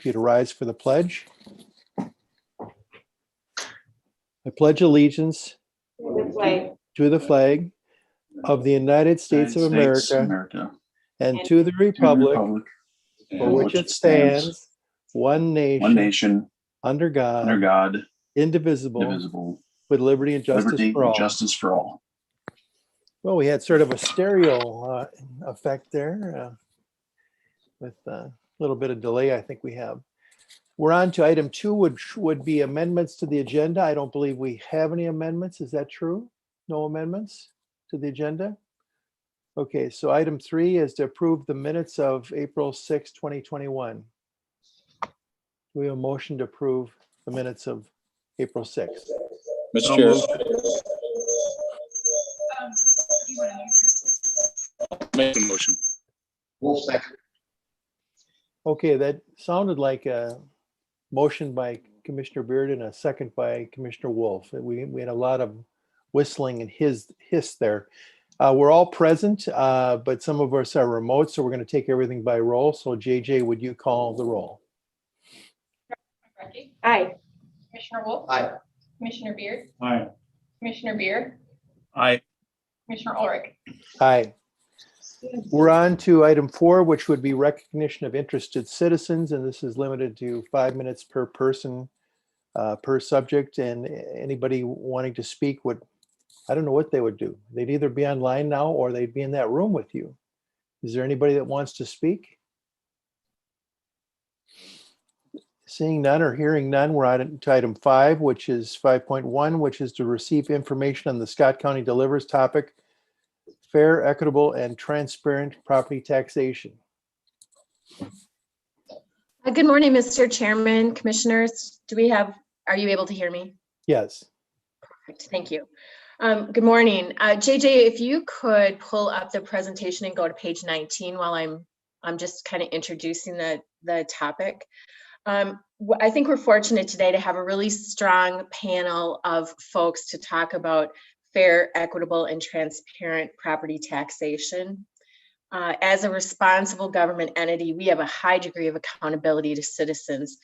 if you'd rise for the pledge. I pledge allegiance to the flag of the United States of America and to the republic for which it stands, one nation, under God, indivisible, with liberty and justice for all. Well, we had sort of a stereo effect there with a little bit of delay, I think we have. We're on to item 2, which would be amendments to the agenda. I don't believe we have any amendments. Is that true? No amendments to the agenda? Okay, so item 3 is to approve the minutes of April 6, 2021. We have a motion to approve the minutes of April 6th. Mr. Chair. Make the motion. We'll second. Okay, that sounded like a motion by Commissioner Beard and a second by Commissioner Wolf. We had a lot of whistling and hiss there. We're all present, but some of us are remote, so we're going to take everything by roll. So JJ, would you call the roll? Aye. Commissioner Wolf? Aye. Commissioner Beard? Aye. Commissioner Beer? Aye. Commissioner Ulrich? Aye. We're on to item 4, which would be recognition of interested citizens, and this is limited to 5 minutes per person, per subject, and anybody wanting to speak would, I don't know what they would do. They'd either be online now or they'd be in that room with you. Is there anybody that wants to speak? Seeing none or hearing none, we're on to item 5, which is 5.1, which is to receive information on the Scott County Delivers topic, fair, equitable, and transparent property taxation. Good morning, Mr. Chairman, Commissioners. Are you able to hear me? Yes. Perfect, thank you. Good morning. JJ, if you could pull up the presentation and go to page 19 while I'm just kind of introducing the topic. I think we're fortunate today to have a really strong panel of folks to talk about fair, equitable, and transparent property taxation. As a responsible government entity, we have a high degree of accountability to citizens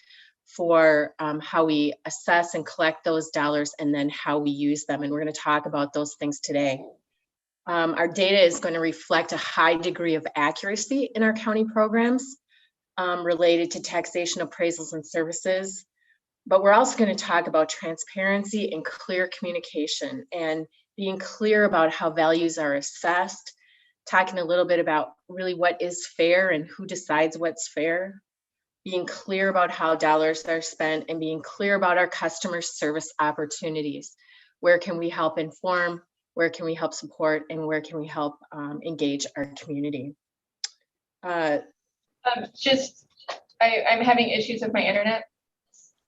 for how we assess and collect those dollars and then how we use them. And we're going to talk about those things today. Our data is going to reflect a high degree of accuracy in our county programs related to taxation appraisals and services. But we're also going to talk about transparency and clear communication and being clear about how values are assessed, talking a little bit about really what is fair and who decides what's fair, being clear about how dollars are spent, and being clear about our customer service opportunities. Where can we help inform? Where can we help support? And where can we help engage our community? I'm having issues with my internet.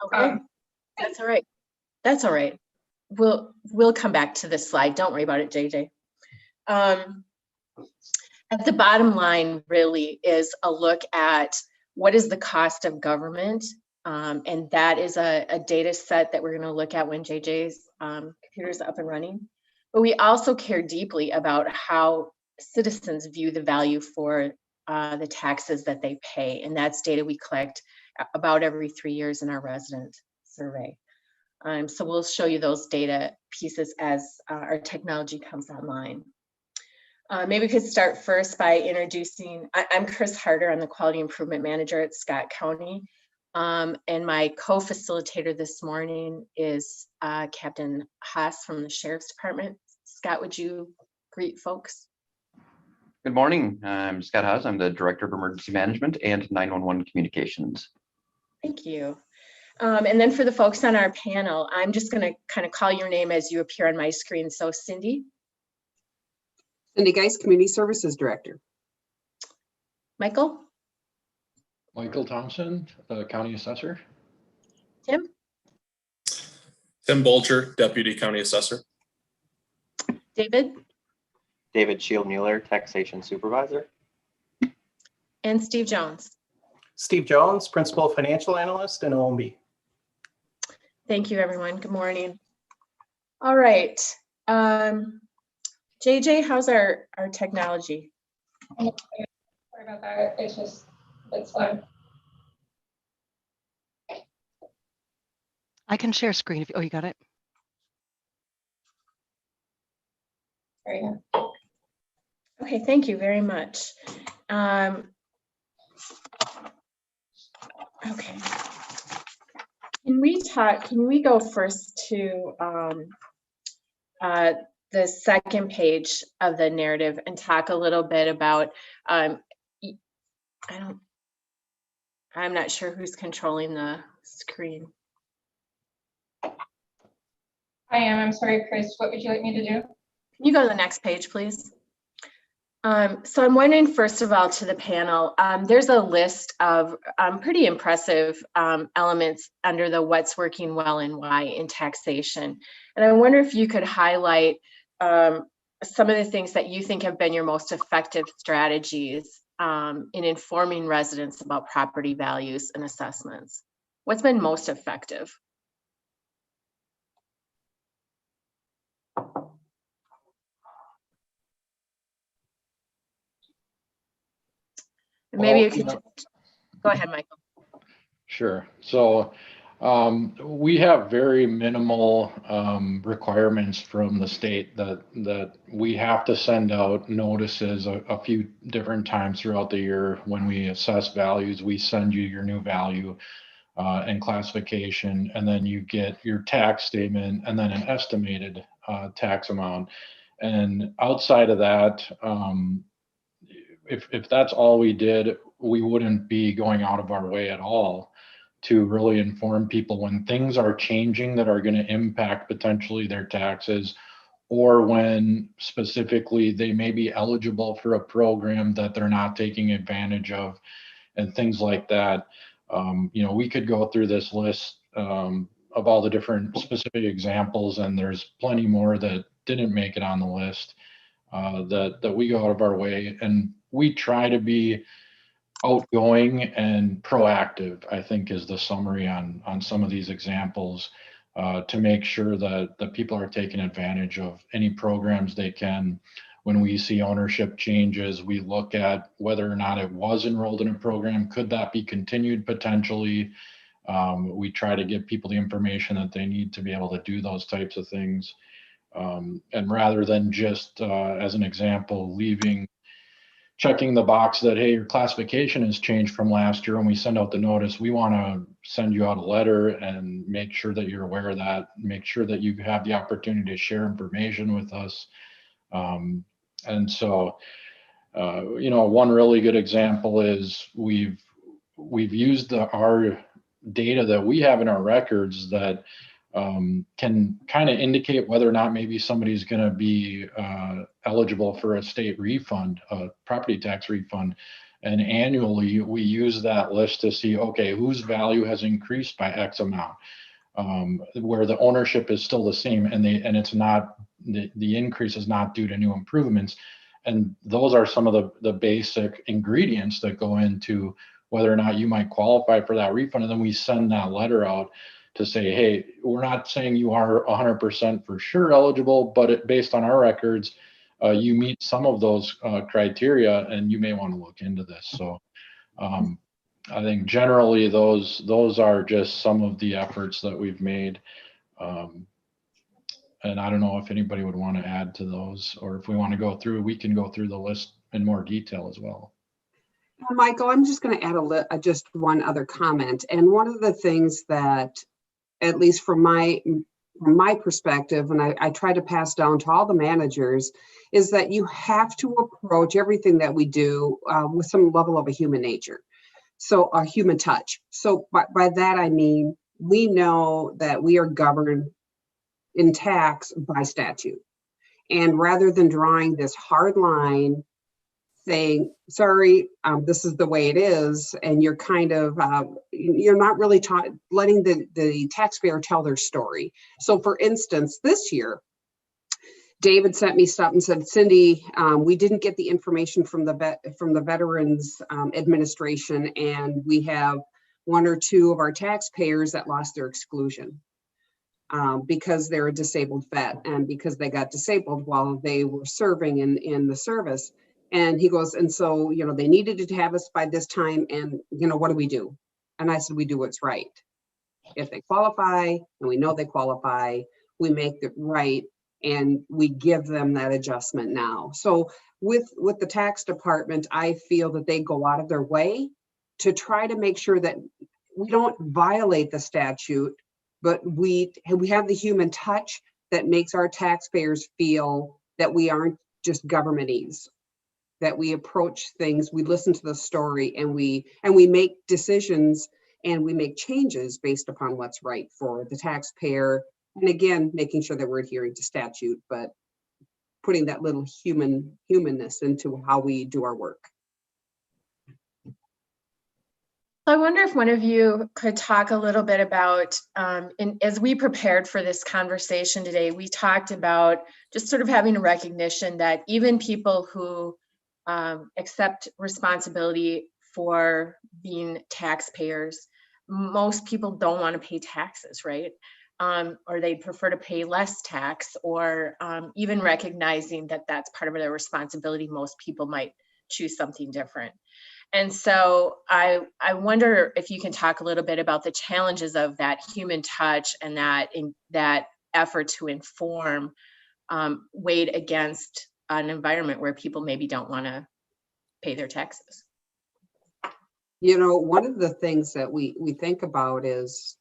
Okay, that's all right. That's all right. We'll come back to this slide. Don't worry about it, JJ. At the bottom line really is a look at what is the cost of government, and that is a data set that we're going to look at when JJ's computer is up and running. But we also care deeply about how citizens view the value for the taxes that they pay, and that's data we collect about every 3 years in our resident survey. So we'll show you those data pieces as our technology comes online. Maybe we could start first by introducing, I'm Chris Harder, I'm the Quality Improvement Manager at Scott County. And my co-facilitator this morning is Captain Haas from the Sheriff's Department. Scott, would you greet folks? Good morning, I'm Scott Haas. I'm the Director of Emergency Management and 911 Communications. Thank you. And then for the folks on our panel, I'm just going to kind of call your name as you appear on my screen. So Cindy. Cindy Geis, Community Services Director. Michael. Michael Thompson, the County Assessor. Tim. Tim Bolger, Deputy County Assessor. David. David Shield Mueller, Taxation Supervisor. And Steve Jones. Steve Jones, Principal Financial Analyst in OMB. Thank you, everyone. Good morning. All right. JJ, how's our technology? Sorry about that. It's fun. I can share screen if, oh, you got it? There you go. Okay, thank you very much. Okay. Can we go first to the second page of the narrative and talk a little bit about, I'm not sure who's controlling the screen. I am. I'm sorry, Chris. What would you like me to do? Can you go to the next page, please? So I'm wondering, first of all, to the panel, there's a list of pretty impressive elements under the what's working well and why in taxation. And I wonder if you could highlight some of the things that you think have been your most effective strategies in informing residents about property values and assessments. What's been most effective? Maybe you could go ahead, Michael. Sure. So we have very minimal requirements from the state that we have to send out notices a few different times throughout the year. When we assess values, we send you your new value and classification, and then you get your tax statement and then an estimated tax amount. And outside of that, if that's all we did, we wouldn't be going out of our way at all to really inform people when things are changing that are going to impact potentially their taxes, or when specifically they may be eligible for a program that they're not taking advantage of, and things like that. You know, we could go through this list of all the different specific examples, and there's plenty more that didn't make it on the list that we go out of our way, and we try to be outgoing and proactive, I think, is the summary on some of these examples, to make sure that the people are taking advantage of any programs they can. When we see ownership changes, we look at whether or not it was enrolled in a program. Could that be continued potentially? We try to give people the information that they need to be able to do those types of things. And rather than just, as an example, checking the box that, hey, your classification has changed from last year, and we send out the notice, we want to send you out a letter and make sure that you're aware of that, make sure that you have the opportunity to share information with us. And so, you know, one really good example is we've used our data that we have in our records that can kind of indicate whether or not maybe somebody's going to be eligible for a state refund, a property tax refund. And annually, we use that list to see, okay, whose value has increased by X amount, where the ownership is still the same, and it's not, the increase is not due to new improvements. And those are some of the basic ingredients that go into whether or not you might qualify for that refund. And then we send that letter out to say, hey, we're not saying you are 100% for sure eligible, but based on our records, you meet some of those criteria, and you may want to look into this. So I think generally those are just some of the efforts that we've made. And I don't know if anybody would want to add to those, or if we want to go through, we can go through the list in more detail as well. Michael, I'm just going to add just one other comment. And one of the things that, at least from my perspective, and I try to pass down to all the managers, is that you have to approach everything that we do with some level of a human nature. So a human touch. So by that, I mean, we know that we are governed in tax by statute. And rather than drawing this hard line saying, sorry, this is the way it is, and you're kind of, you're not really letting the taxpayer tell their story. So for instance, this year, David sent me stuff and said, Cindy, we didn't get the information from the Veterans Administration, and we have one or two of our taxpayers that lost their exclusion because they're a disabled vet and because they got disabled while they were serving in the service. And he goes, and so, you know, they needed to have us by this time, and, you know, what do we do? And I said, we do what's right. if they qualify, and we know they qualify, we make it right and we give them that adjustment now. So with the tax department, I feel that they go out of their way to try to make sure that we don't violate the statute, but we have the human touch that makes our taxpayers feel that we aren't just governmentese, that we approach things, we listen to the story, and we make decisions and we make changes based upon what's right for the taxpayer. And again, making sure that we're adhering to statute, but putting that little humanness into how we do our work. I wonder if one of you could talk a little bit about, as we prepared for this conversation today, we talked about just sort of having a recognition that even people who accept responsibility for being taxpayers, most people don't want to pay taxes, right? Or they prefer to pay less tax, or even recognizing that that's part of their responsibility, most people might choose something different. And so I wonder if you can talk a little bit about the challenges of that human touch and that effort to inform weighed against an environment where people maybe don't want to pay their taxes. You know, one of the things that we think about is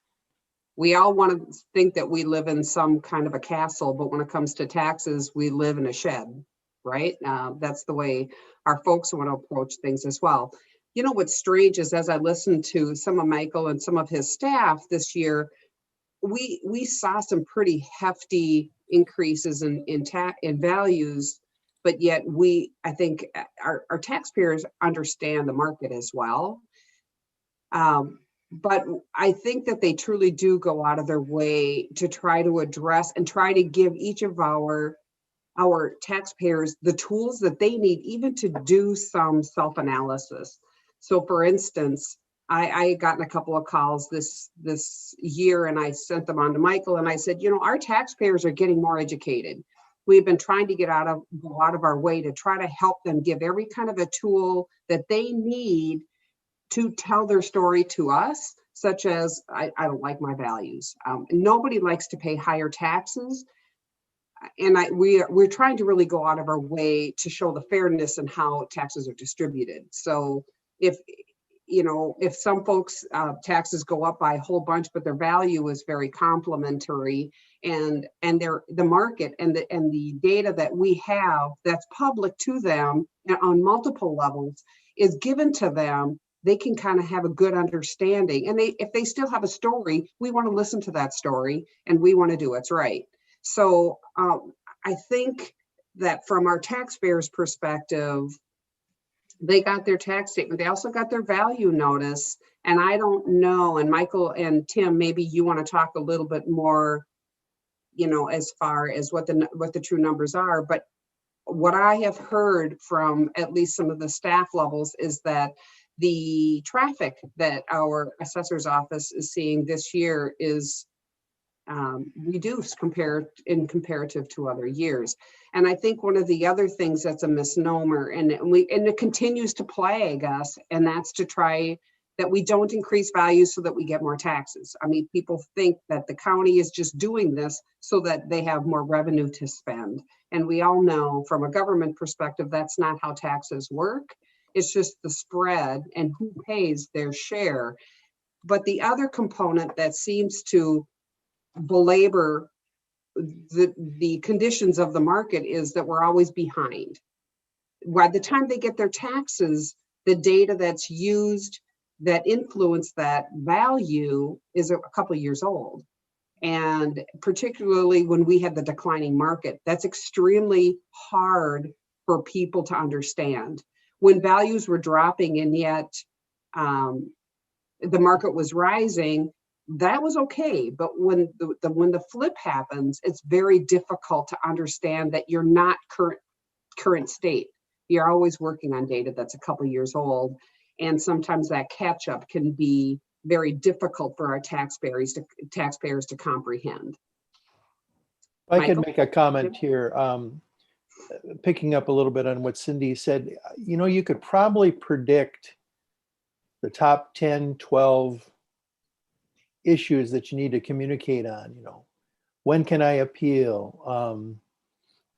we all want to think that we live in some kind of a castle, but when it comes to taxes, we live in a shed, right? That's the way our folks want to approach things as well. You know, what's strange is as I listened to some of Michael and some of his staff this year, we saw some pretty hefty increases in values, but yet I think our taxpayers understand the market as well. But I think that they truly do go out of their way to try to address and try to give each of our taxpayers the tools that they need, even to do some self-analysis. So for instance, I gotten a couple of calls this year, and I sent them on to Michael, and I said, you know, our taxpayers are getting more educated. We've been trying to go out of our way to try to help them, give every kind of a tool that they need to tell their story to us, such as, I don't like my values. Nobody likes to pay higher taxes. And we're trying to really go out of our way to show the fairness in how taxes are distributed. So if some folks taxes go up by a whole bunch, but their value is very complementary, and the market and the data that we have that's public to them on multiple levels is given to them, they can kind of have a good understanding. And if they still have a story, we want to listen to that story and we want to do what's right. So I think that from our taxpayers' perspective, they got their tax statement. They also got their value notice. And I don't know, and Michael and Tim, maybe you want to talk a little bit more, as far as what the true numbers are. But what I have heard from at least some of the staff levels is that the traffic that our assessor's office is seeing this year is reduced comparative to other years. And I think one of the other things that's a misnomer, and it continues to plague us, and that's to try that we don't increase values so that we get more taxes. I mean, people think that the county is just doing this so that they have more revenue to spend. And we all know from a government perspective, that's not how taxes work. It's just the spread and who pays their share. But the other component that seems to belabor the conditions of the market is that we're always behind. By the time they get their taxes, the data that's used that influence that value is a couple of years old. And particularly when we had the declining market, that's extremely hard for people to understand. When values were dropping and yet the market was rising, that was okay. But when the flip happens, it's very difficult to understand that you're not current state. You're always working on data that's a couple of years old. And sometimes that catch up can be very difficult for our taxpayers to comprehend. I could make a comment here, picking up a little bit on what Cindy said. You could probably predict the top 10, 12 issues that you need to communicate on, when can I appeal?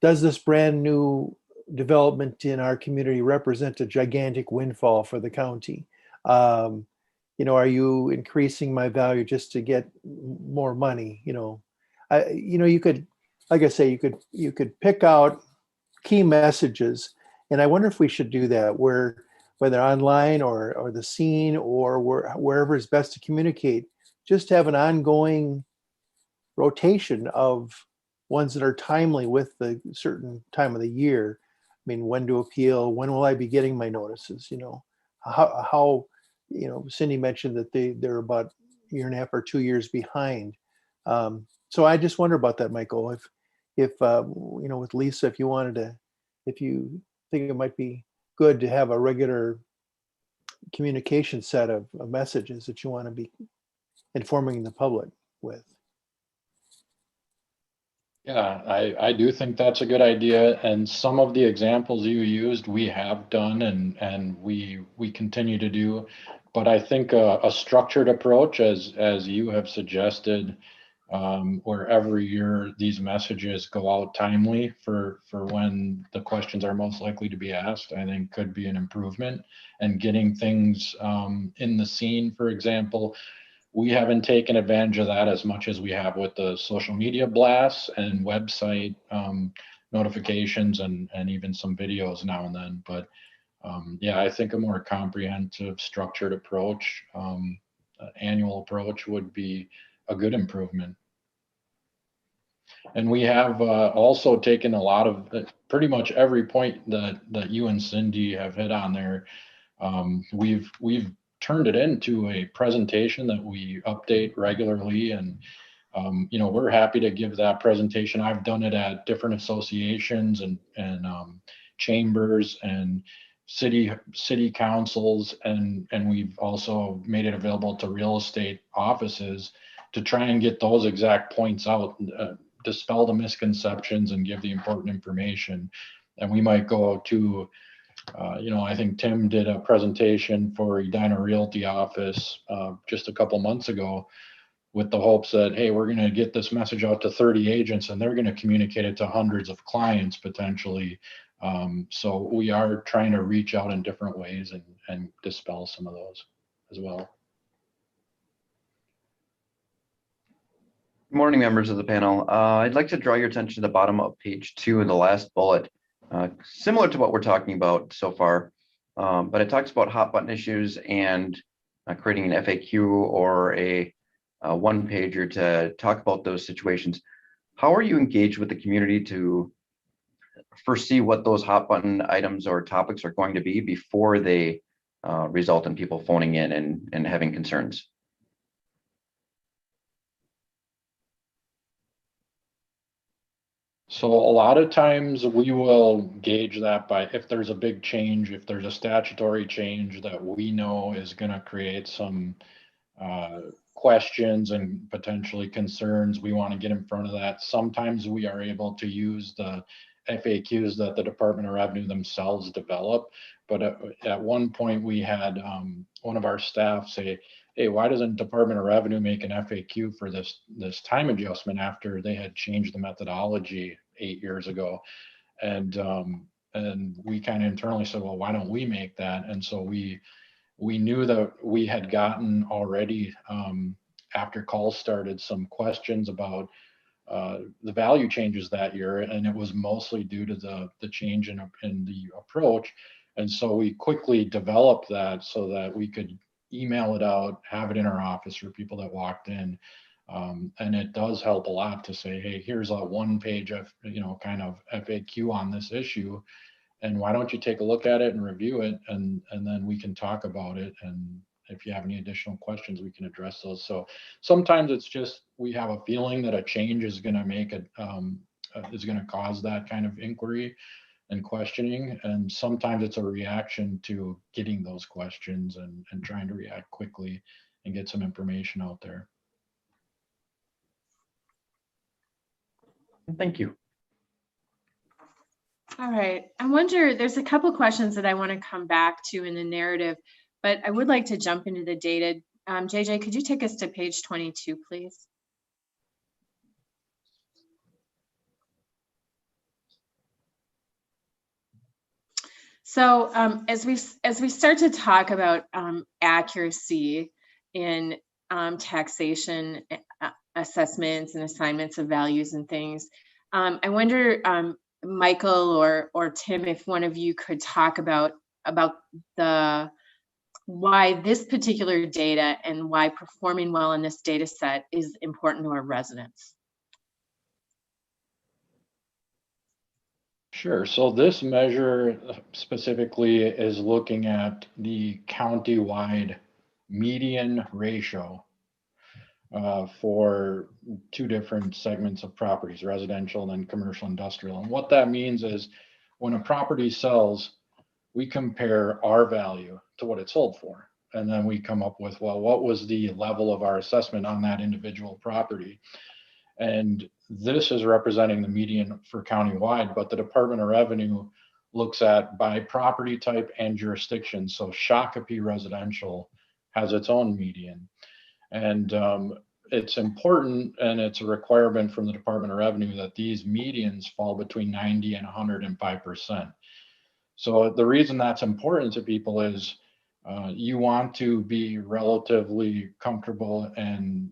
Does this brand new development in our community represent a gigantic windfall for the county? Are you increasing my value just to get more money? You could, like I say, you could pick out key messages, and I wonder if we should do that, whether online or the scene or wherever is best to communicate, just have an ongoing rotation of ones that are timely with the certain time of the year. I mean, when to appeal, when will I be getting my notices? How Cindy mentioned that they're about a year and a half or 2 years behind. So I just wonder about that, Michael. If with Lisa, if you think it might be good to have a regular communication set of messages that you want to be informing the public with. Yeah, I do think that's a good idea. And some of the examples you used, we have done and we continue to do. But I think a structured approach, as you have suggested, where every year these messages go out timely for when the questions are most likely to be asked, I think could be an improvement. And getting things in the scene, for example, we haven't taken advantage of that as much as we have with the social media blasts and website notifications and even some videos now and then. But yeah, I think a more comprehensive, structured approach, annual approach would be a good improvement. And we have also taken a lot of pretty much every point that you and Cindy have hit on there. We've turned it into a presentation that we update regularly, and we're happy to give that presentation. I've done it at different associations and chambers and city councils, and we've also made it available to real estate offices to try and get those exact points out, dispel the misconceptions and give the important information. And we might go to I think Tim did a presentation for Edina Realty office just a couple months ago with the hopes that, hey, we're going to get this message out to 30 agents and they're going to communicate it to hundreds of clients potentially. So we are trying to reach out in different ways and dispel some of those as well. Good morning, members of the panel. I'd like to draw your attention to the bottom of page 2 in the last bullet. Similar to what we're talking about so far, but it talks about hot button issues and creating an FAQ or a one-pager to talk about those situations. How are you engaged with the community to foresee what those hot button items or topics are going to be before they result in people phoning in and having concerns? So a lot of times we will gauge that by if there's a big change, if there's a statutory change that we know is going to create some questions and potentially concerns, we want to get in front of that. Sometimes we are able to use the FAQs that the Department of Revenue themselves develop. But at one point we had one of our staff say, hey, why doesn't Department of Revenue make an FAQ for this time adjustment after they had changed the methodology 8 years ago? And we kind of internally said, well, why don't we make that? And so we knew that we had gotten already, after calls started, some questions about the value changes that year, and it was mostly due to the change in the approach. And so we quickly developed that so that we could email it out, have it in our office for people that walked in. And it does help a lot to say, hey, here's a one-page of, kind of FAQ on this issue. And why don't you take a look at it and review it, and then we can talk about it. And if you have any additional questions, we can address those. So sometimes it's just, we have a feeling that a change is going to make it, is going to cause that kind of inquiry and questioning. And sometimes it's a reaction to getting those questions and trying to react quickly and get some information out there. Thank you. All right. I wonder, there's a couple questions that I want to come back to in the narrative, but I would like to jump into the data JJ, could you take us to page 22, please? So as we start to talk about accuracy in taxation assessments and assignments of values and things, I wonder, Michael or Tim, if one of you could talk about why this particular data and why performing well in this data set is important to our residents. Sure. So this measure specifically is looking at the county-wide median ratio for two different segments of properties, residential and then commercial industrial. And what that means is when a property sells, we compare our value to what it sold for. And then we come up with, well, what was the level of our assessment on that individual property? And this is representing the median for countywide, but the Department of Revenue looks at by property type and jurisdiction. So Shakopee residential has its own median. And it's important, and it's a requirement from the Department of Revenue that these medians fall between 90 and 105%. So the reason that's important to people is you want to be relatively comfortable and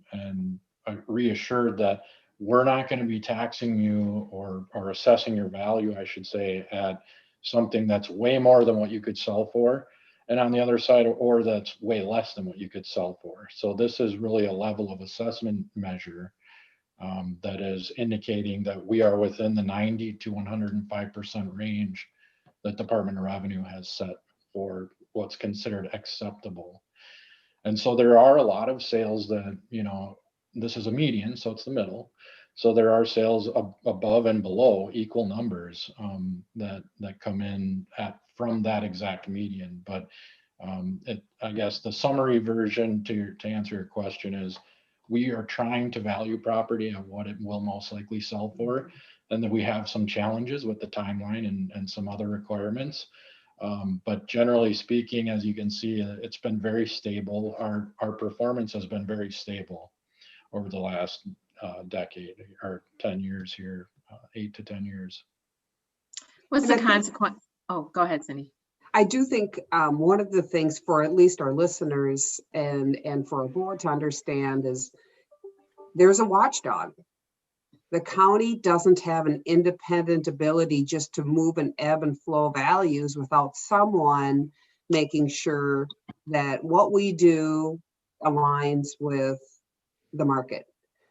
reassured that we're not going to be taxing you or assessing your value, I should say, at something that's way more than what you could sell for. And on the other side, or that's way less than what you could sell for. So this is really a level of assessment measure that is indicating that we are within the 90 to 105% range that Department of Revenue has set for what's considered acceptable. And so there are a lot of sales that, you know, this is a median, so it's the middle. So there are sales above and below equal numbers that come in from that exact median. But I guess the summary version to answer your question is we are trying to value property at what it will most likely sell for, and that we have some challenges with the timeline and some other requirements. But generally speaking, as you can see, it's been very stable. Our performance has been very stable over the last decade or 10 years here, 8 to 10 years. What's the consequence? Oh, go ahead, Cindy. I do think one of the things for at least our listeners and for a board to understand is there's a watchdog. The county doesn't have an independent ability just to move and ebb and flow values without someone making sure that what we do aligns with the market.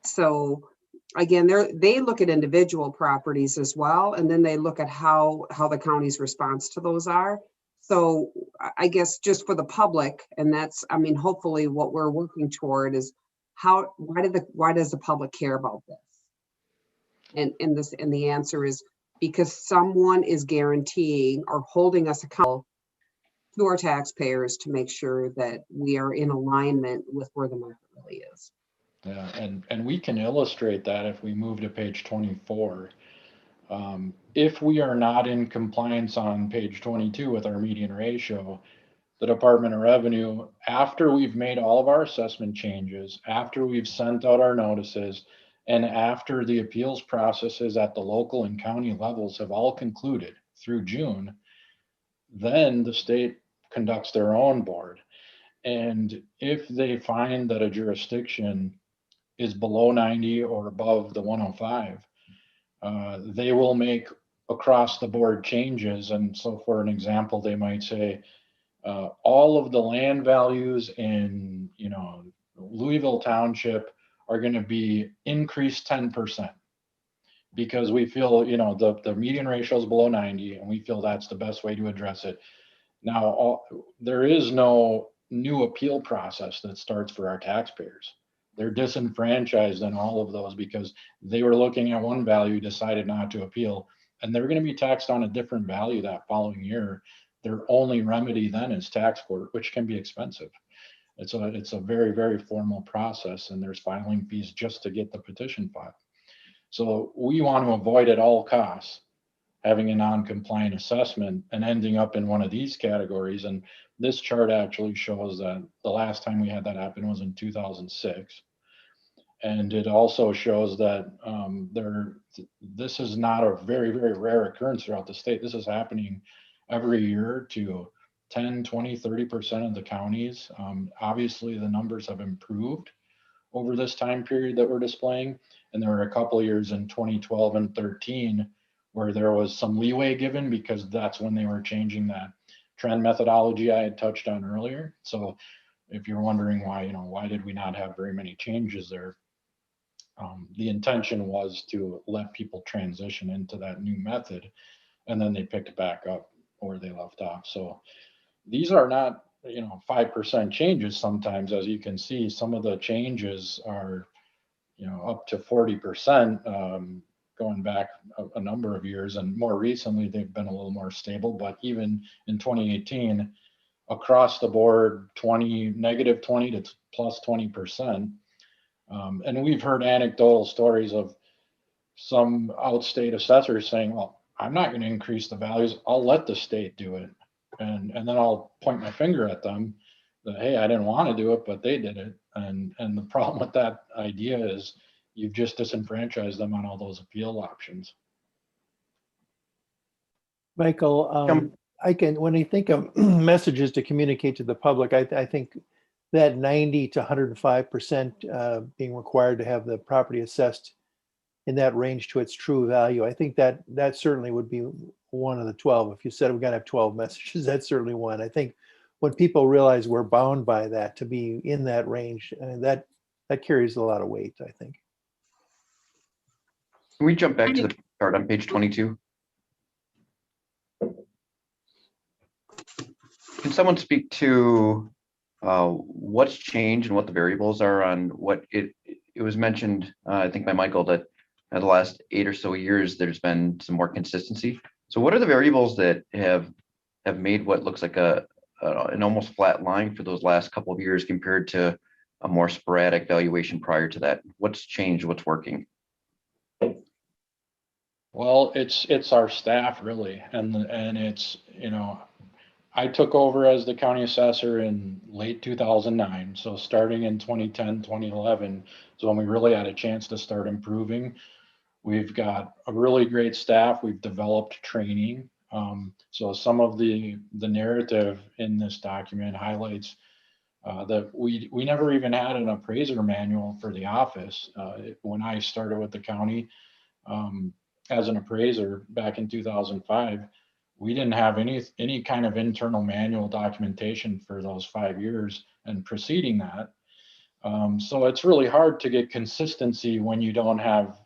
So again, they look at individual properties as well, and then they look at how the county's response to those are. So I guess just for the public, and that's, I mean, hopefully what we're working toward is why does the public care about this? And the answer is because someone is guaranteeing or holding us accountable to our taxpayers to make sure that we are in alignment with where the market really is. Yeah, and we can illustrate that if we move to page 24. If we are not in compliance on page 22 with our median ratio, the Department of Revenue, after we've made all of our assessment changes, after we've sent out our notices, and after the appeals processes at the local and county levels have all concluded through June, then the state conducts their own board. And if they find that a jurisdiction is below 90 or above the 105, they will make across the board changes. And so for an example, they might say, all of the land values in, you know, Louisville Township are going to be increased 10% because we feel, you know, the median ratio is below 90 and we feel that's the best way to address it. Now, there is no new appeal process that starts for our taxpayers. They're disenfranchised in all of those because they were looking at one value, decided not to appeal, and they're going to be taxed on a different value that following year. Their only remedy then is tax court, which can be expensive. It's a very, very formal process, and there's filing fees just to get the petition filed. So we want to avoid at all costs having a non-compliant assessment and ending up in one of these categories. And this chart actually shows that the last time we had that happen was in 2006. And it also shows that this is not a very, very rare occurrence throughout the state. This is happening every year to 10, 20, 30% of the counties. Obviously, the numbers have improved over this time period that we're displaying. And there were a couple of years in 2012 and 13 where there was some leeway given because that's when they were changing that trend methodology I had touched on earlier. So if you're wondering why, why did we not have very many changes there? The intention was to let people transition into that new method, and then they picked back up where they left off. So these are not, 5% changes. Sometimes, as you can see, some of the changes are, up to 40%, going back a number of years. And more recently, they've been a little more stable. But even in 2018, across the board, negative 20 to plus 20%. And we've heard anecdotal stories of some outstate assessors saying, well, I'm not going to increase the values. I'll let the state do it. And then I'll point my finger at them that, hey, I didn't want to do it, but they did it. And the problem with that idea is you've just disenfranchised them on all those appeal options. Michael, when I think of messages to communicate to the public, I think that 90 to 105% being required to have the property assessed in that range to its true value. I think that certainly would be one of the 12. If you said we're going to have 12 messages, that's certainly one. I think when people realize we're bound by that to be in that range, that carries a lot of weight, I think. Can we jump back to the chart on page 22? Can someone speak to what's changed and what the variables are on what it was mentioned, I think by Michael, that in the last 8 or so years, there's been some more consistency. So what are the variables that have made what looks like an almost flat line for those last couple of years compared to a more sporadic valuation prior to that? What's changed? What's working? Well, it's our staff really, and it's, I took over as the county assessor in late 2009. So starting in 2010, 2011 is when we really had a chance to start improving. We've got a really great staff. We've developed training. So some of the narrative in this document highlights that we never even had an appraiser manual for the office. When I started with the county as an appraiser back in 2005, we didn't have any kind of internal manual documentation for those 5 years and preceding that. So it's really hard to get consistency when you don't have,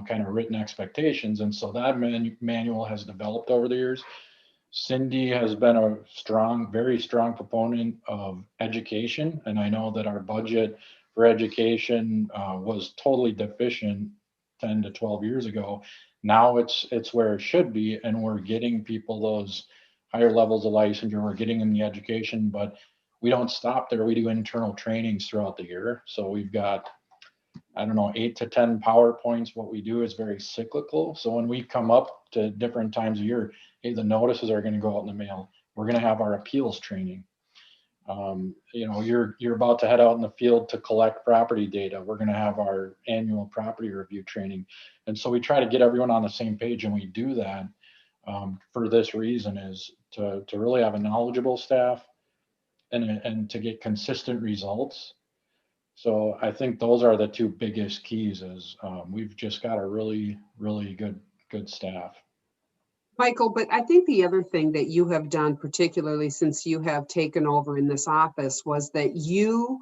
kind of written expectations. And so that manual has developed over the years. Cindy has been a very strong proponent of education. And I know that our budget for education was totally deficient 10 to 12 years ago. Now it's where it should be. And we're getting people those higher levels of licensure. We're getting them the education, but we don't stop there. We do internal trainings throughout the year. So we've got, 8 to 10 PowerPoints. What we do is very cyclical. So when we come up to different times of year, hey, the notices are going to go out in the mail. We're going to have our appeals training. You're about to head out in the field to collect property data. We're going to have our annual property review training. And so we try to get everyone on the same page, and we do that for this reason, is to really have a knowledgeable staff and to get consistent results. So I think those are the two biggest keys, is we've just got a really, really good staff. Michael, but I think the other thing that you have done, particularly since you have taken over in this office, was that you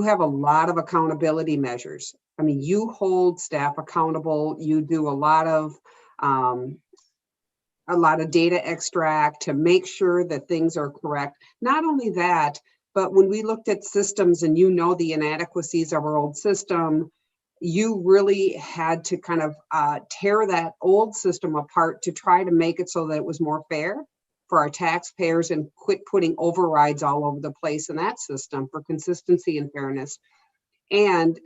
have a lot of accountability measures. I mean, you hold staff accountable. You do a lot of data extract to make sure that things are correct. Not only that, but when we looked at systems and the inadequacies of our old system, you really had to kind of tear that old system apart to try to make it so that it was more fair for our taxpayers and quit putting overrides all over the place in that system for consistency and fairness. and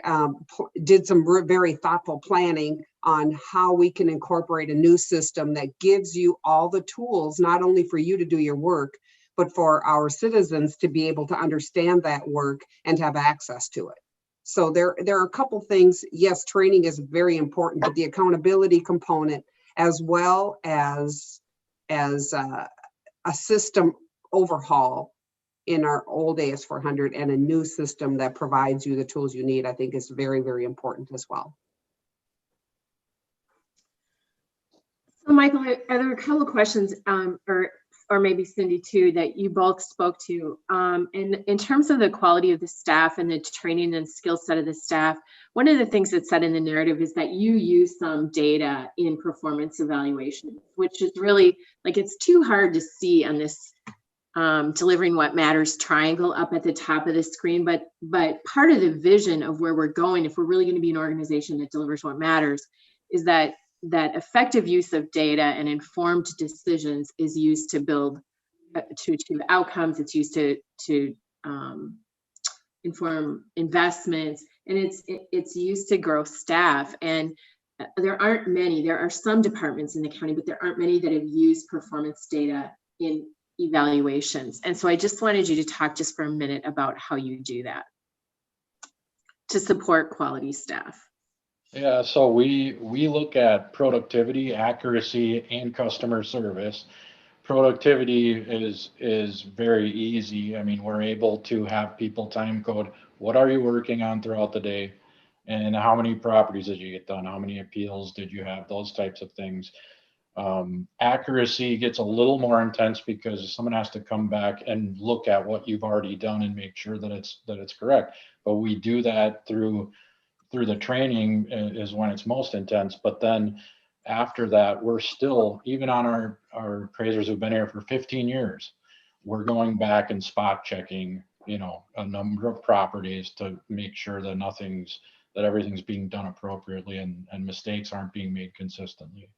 did some very thoughtful planning on how we can incorporate a new system that gives you all the tools, not only for you to do your work, but for our citizens to be able to understand that work and have access to it. So there are a couple things. Yes, training is very important, but the accountability component, as well as a system overhaul in our old AS400 and a new system that provides you the tools you need, I think is very, very important as well. So Michael, there are a couple of questions, or maybe Cindy too, that you both spoke to. And in terms of the quality of the staff and the training and skill set of the staff, one of the things that's said in the narrative is that you use some data in performance evaluation, which is really like, it's too hard to see on this delivering what matters triangle up at the top of the screen. But part of the vision of where we're going, if we're really going to be an organization that delivers what matters, is that effective use of data and informed decisions is used to build to outcomes. It's used to inform investments, and it's used to grow staff. And there aren't many. There are some departments in the county, but there aren't many that have used performance data in evaluations. And so I just wanted you to talk just for a minute about how you do that to support quality staff. Yeah, so we look at productivity, accuracy, and customer service. Productivity is very easy. I mean, we're able to have people time code, what are you working on throughout the day? And how many properties did you get done? How many appeals did you have? Those types of things. Accuracy gets a little more intense because someone has to come back and look at what you've already done and make sure that it's correct. But we do that through the training is when it's most intense. But then after that, we're still, even on our appraisers who've been here for 15 years, we're going back and spot checking, a number of properties to make sure that everything's being done appropriately and mistakes aren't being made consistently.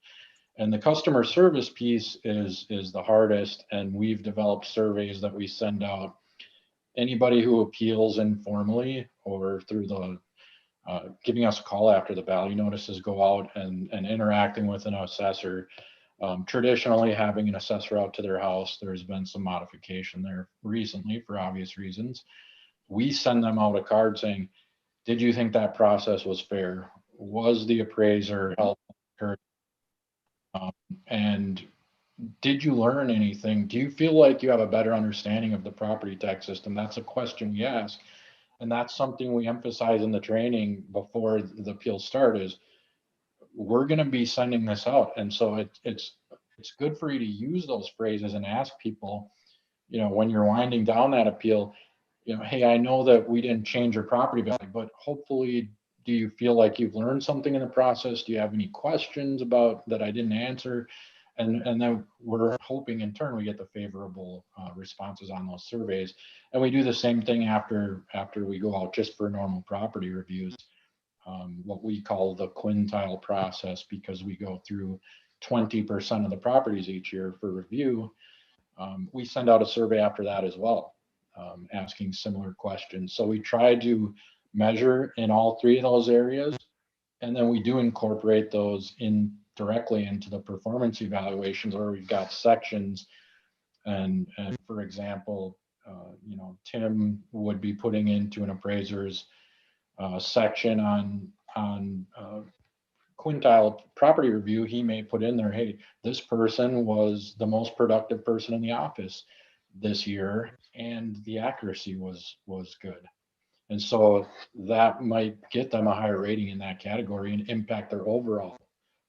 And the customer service piece is the hardest. And we've developed surveys that we send out. Anybody who appeals informally or through the giving us a call after the value notices go out and interacting with an assessor. Traditionally, having an assessor out to their house, there's been some modification there recently for obvious reasons. We send them out a card saying, did you think that process was fair? Was the appraiser helpful? And did you learn anything? Do you feel like you have a better understanding of the property tax system? That's a question we ask. And that's something we emphasize in the training before the appeals start is we're going to be sending this out. And so it's good for you to use those phrases and ask people, when you're winding down that appeal, hey, I know that we didn't change your property value, but hopefully, do you feel like you've learned something in the process? Do you have any questions about that I didn't answer? And then we're hoping in turn we get the favorable responses on those surveys. And we do the same thing after we go out just for normal property reviews, what we call the quintile process, because we go through 20% of the properties each year for review. We send out a survey after that as well, asking similar questions. So we try to measure in all three of those areas, and then we do incorporate those in directly into the performance evaluations, where we've got sections. And for example, Tim would be putting into an appraiser's section on quintile property review. He may put in there, hey, this person was the most productive person in the office this year, and the accuracy was good. And so that might get them a higher rating in that category and impact their overall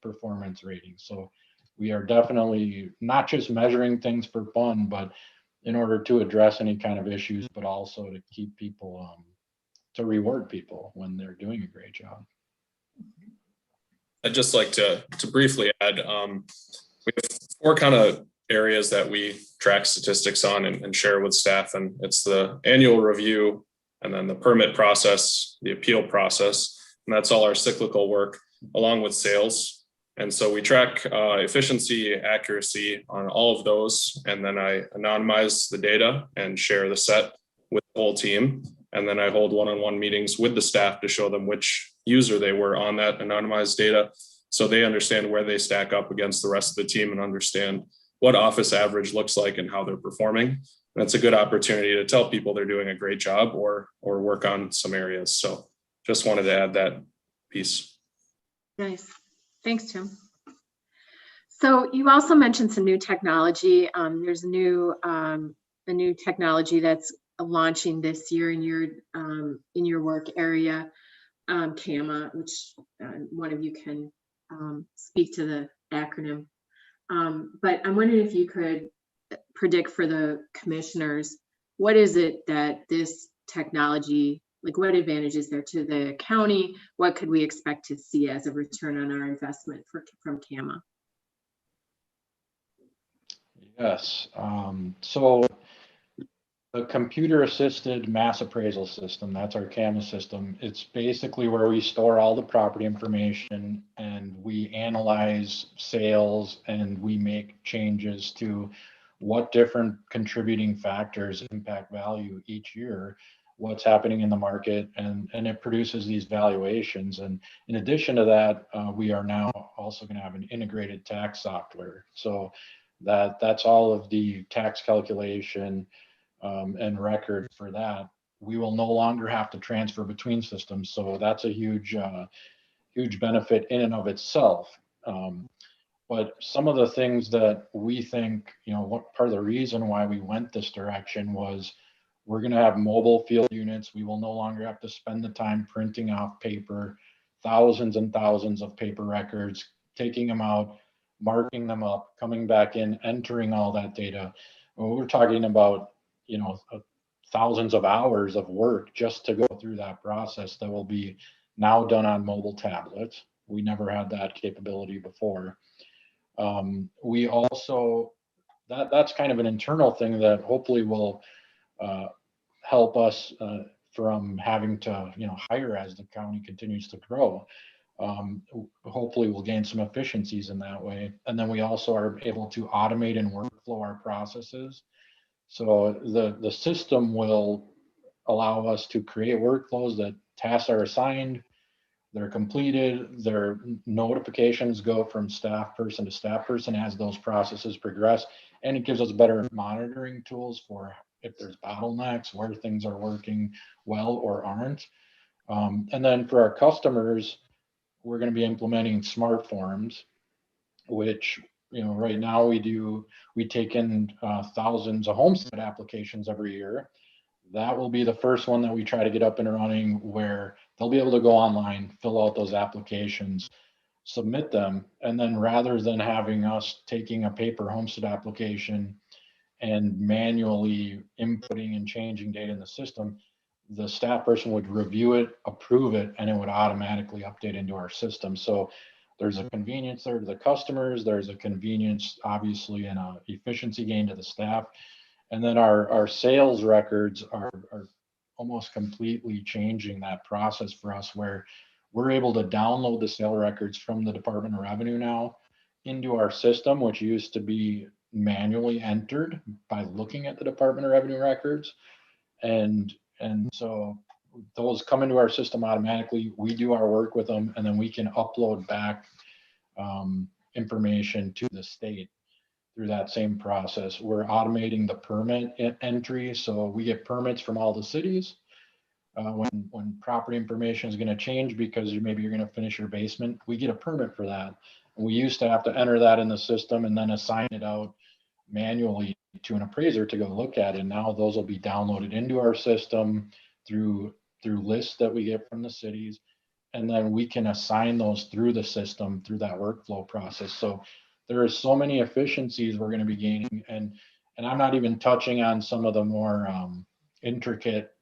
performance rating. So we are definitely not just measuring things for fun, but in order to address any kind of issues, but also to keep people, to reward people when they're doing a great job. I'd just like to briefly add, we have 4 kind of areas that we track statistics on and share with staff, and it's the annual review, and then the permit process, the appeal process, and that's all our cyclical work, along with sales. And so we track efficiency, accuracy on all of those, and then I anonymize the data and share the set with the whole team. And then I hold one-on-one meetings with the staff to show them which user they were on that anonymized data, so they understand where they stack up against the rest of the team and understand what office average looks like and how they're performing. And it's a good opportunity to tell people they're doing a great job or work on some areas. So just wanted to add that piece. Nice. Thanks, Tim. So you also mentioned some new technology. There's a new technology that's launching this year in your work area, CAMA, which one of you can speak to the acronym. But I'm wondering if you could predict for the commissioners, what is it that this technology, like what advantage is there to the county? What could we expect to see as a return on our investment from CAMA? Yes. So the computer assisted mass appraisal system, that's our CAMA system. It's basically where we store all the property information and we analyze sales and we make changes to what different contributing factors impact value each year, what's happening in the market, and it produces these valuations. And in addition to that, we are now also going to have an integrated tax software. So that's all of the tax calculation and record for that. We will no longer have to transfer between systems. So that's a huge benefit in and of itself. But some of the things that we think, what part of the reason why we went this direction was we're going to have mobile field units. We will no longer have to spend the time printing off paper, thousands and thousands of paper records, taking them out, marking them up, coming back in, entering all that data. We're talking about, thousands of hours of work just to go through that process that will be now done on mobile tablets. We never had that capability before. We also, that's kind of an internal thing that hopefully will help us from having to, hire as the county continues to grow. Hopefully we'll gain some efficiencies in that way. And then we also are able to automate and workflow our processes. So the system will allow us to create workflows that tasks are assigned, they're completed, their notifications go from staff person to staff person as those processes progress, and it gives us better monitoring tools for if there's bottlenecks, where things are working well or aren't. And then for our customers, we're going to be implementing smart forms, which right now we take in thousands of homestead applications every year. That will be the first one that we try to get up and running, where they'll be able to go online, fill out those applications, submit them, and then rather than having us taking a paper homestead application and manually inputting and changing data in the system, the staff person would review it, approve it, and it would automatically update into our system. So there's a convenience there to the customers, there's a convenience obviously and an efficiency gain to the staff. And then our sales records are almost completely changing that process for us, where we're able to download the sale records from the Department of Revenue now into our system, which used to be manually entered by looking at the Department of Revenue records. And so those come into our system automatically. We do our work with them, and then we can upload back information to the state through that same process. We're automating the permit entry. So we get permits from all the cities. When property information is going to change because maybe you're going to finish your basement, we get a permit for that. And we used to have to enter that in the system and then assign it out manually to an appraiser to go look at it. Now those will be downloaded into our system through lists that we get from the cities. And then we can assign those through the system through that workflow process. So there are so many efficiencies we're going to be gaining, and I'm not even touching on some of the more intricate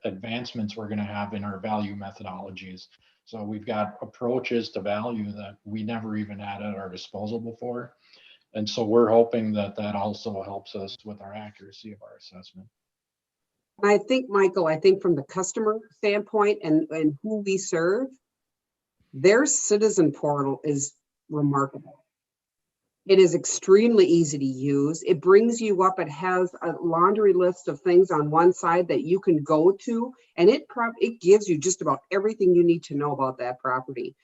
advancements we're going to have in our value methodologies. So we've got approaches to value that we never even had at our disposal before, and so we're hoping that also helps us with our accuracy of our assessment. I think, Michael, from the customer standpoint and who we serve, their citizen portal is remarkable. It is extremely easy to use. It brings you up. It has a laundry list of things on one side that you can go to, and it gives you just about everything you need to know about that property.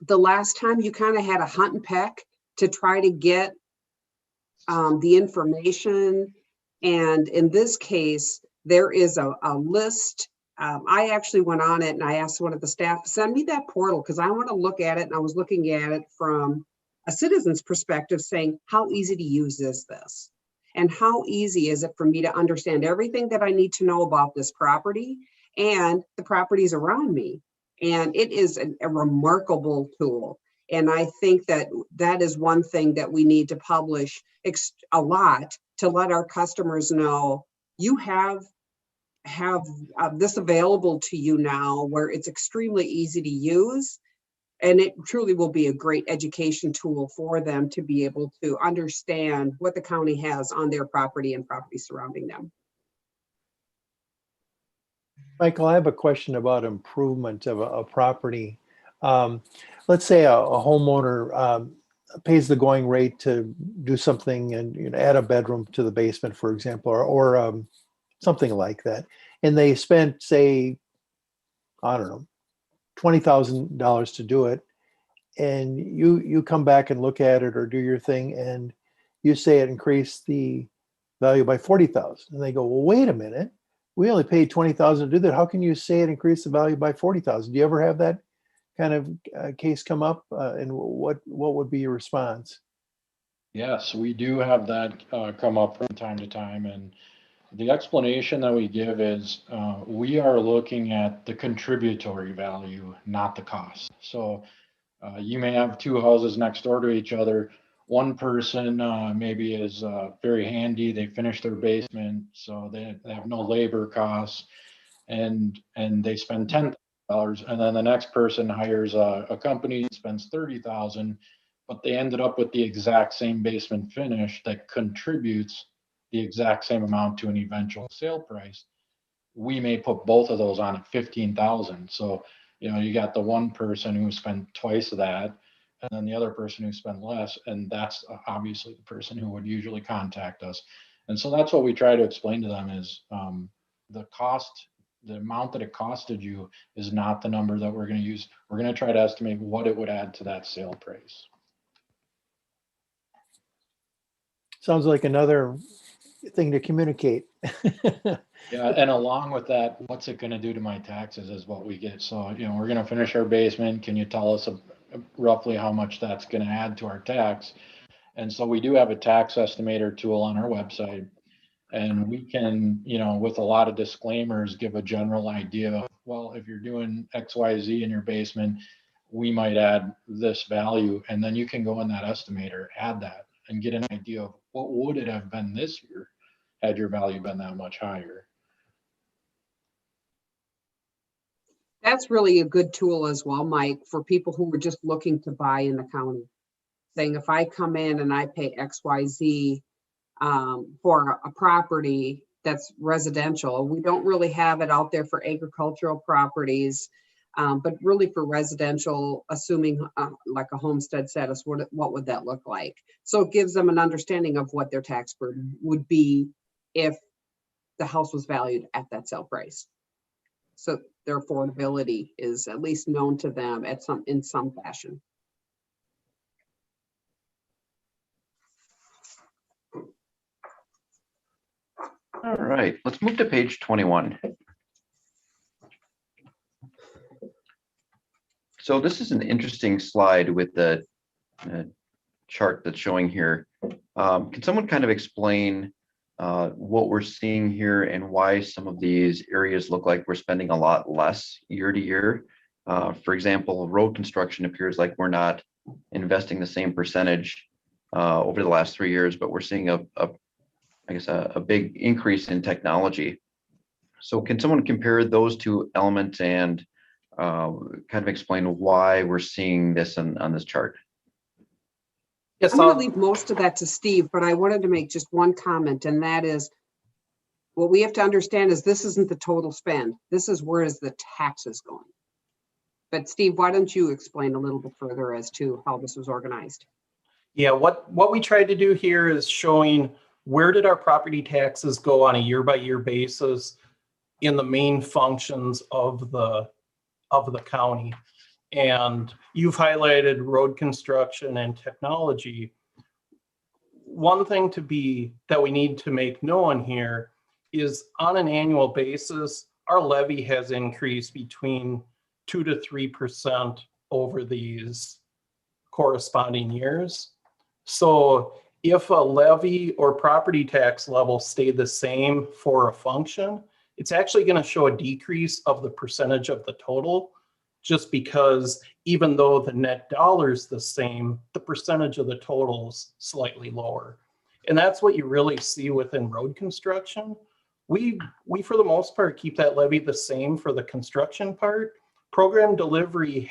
The last time you kind of had a hunt and peck to try to get the information, and in this case, there is a list. I actually went on it and I asked one of the staff, send me that portal because I want to look at it. And I was looking at it from a citizen's perspective, saying, how easy to use is this? And how easy is it for me to understand everything that I need to know about this property and the properties around me? And it is a remarkable tool. And I think that that is one thing that we need to publish a lot to let our customers know you have this available to you now, where it's extremely easy to use. And it truly will be a great education tool for them to be able to understand what the county has on their property and property surrounding them. Michael, I have a question about improvement of a property. Let's say a homeowner pays the going rate to do something and add a bedroom to the basement, for example, or something like that. And they spent, say, I don't know, $20,000 to do it. And you come back and look at it or do your thing, and you say it increased the value by 40,000. And they go, well, wait a minute, we only paid 20,000 to do that. How can you say it increased the value by 40,000? Do you ever have that kind of case come up? And what would be your response? Yes, we do have that come up from time to time. And the explanation that we give is we are looking at the contributory value, not the cost. So you may have two houses next door to each other. One person maybe is very handy. They finish their basement, so they have no labor costs, and they spend $10,000. And then the next person hires a company and spends $30,000, but they ended up with the exact same basement finish that contributes the exact same amount to an eventual sale price. We may put both of those on at 15,000. So you got the one person who spent twice that, and then the other person who spent less, and that's obviously the person who would usually contact us. And so that's what we try to explain to them is the cost, the amount that it costed you is not the number that we're going to use. We're going to try to estimate what it would add to that sale price. Sounds like another thing to communicate. Yeah, and along with that, what's it going to do to my taxes is what we get. So, we're going to finish our basement. Can you tell us roughly how much that's going to add to our tax? And so we do have a tax estimator tool on our website, and we can, with a lot of disclaimers, give a general idea of, well, if you're doing XYZ in your basement, we might add this value, and then you can go in that estimator, add that, and get an idea of what would it have been this year had your value been that much higher. That's really a good tool as well, Mike, for people who were just looking to buy in the county. Saying if I come in and I pay XYZ for a property that's residential, we don't really have it out there for agricultural properties, but really for residential, assuming like a homestead status, what would that look like? So it gives them an understanding of what their tax burden would be if the house was valued at that sale price. So their affordability is at least known to them in some fashion. All right, let's move to page 21. So this is an interesting slide with the chart that's showing here. Can someone kind of explain what we're seeing here and why some of these areas look like we're spending a lot less year to year? For example, road construction appears like we're not investing the same percentage over the last 3 years, but we're seeing a big increase in technology. So can someone compare those two elements and kind of explain why we're seeing this on this chart? Yes, I'm going to leave most of that to Steve, but I wanted to make just one comment, and that is what we have to understand is this isn't the total spend. This is where is the taxes going. But Steve, why don't you explain a little bit further as to how this was organized? Yeah, what we tried to do here is showing where did our property taxes go on a year-by-year basis in the main functions of the county. And you've highlighted road construction and technology. One thing that we need to make known here is on an annual basis, our levy has increased between 2 to 3% over these corresponding years. So if a levy or property tax level stayed the same for a function, it's actually going to show a decrease of the percentage of the total, just because even though the net dollar's the same, the percentage of the total's slightly lower. And that's what you really see within road construction. We for the most part keep that levy the same for the construction part. Program delivery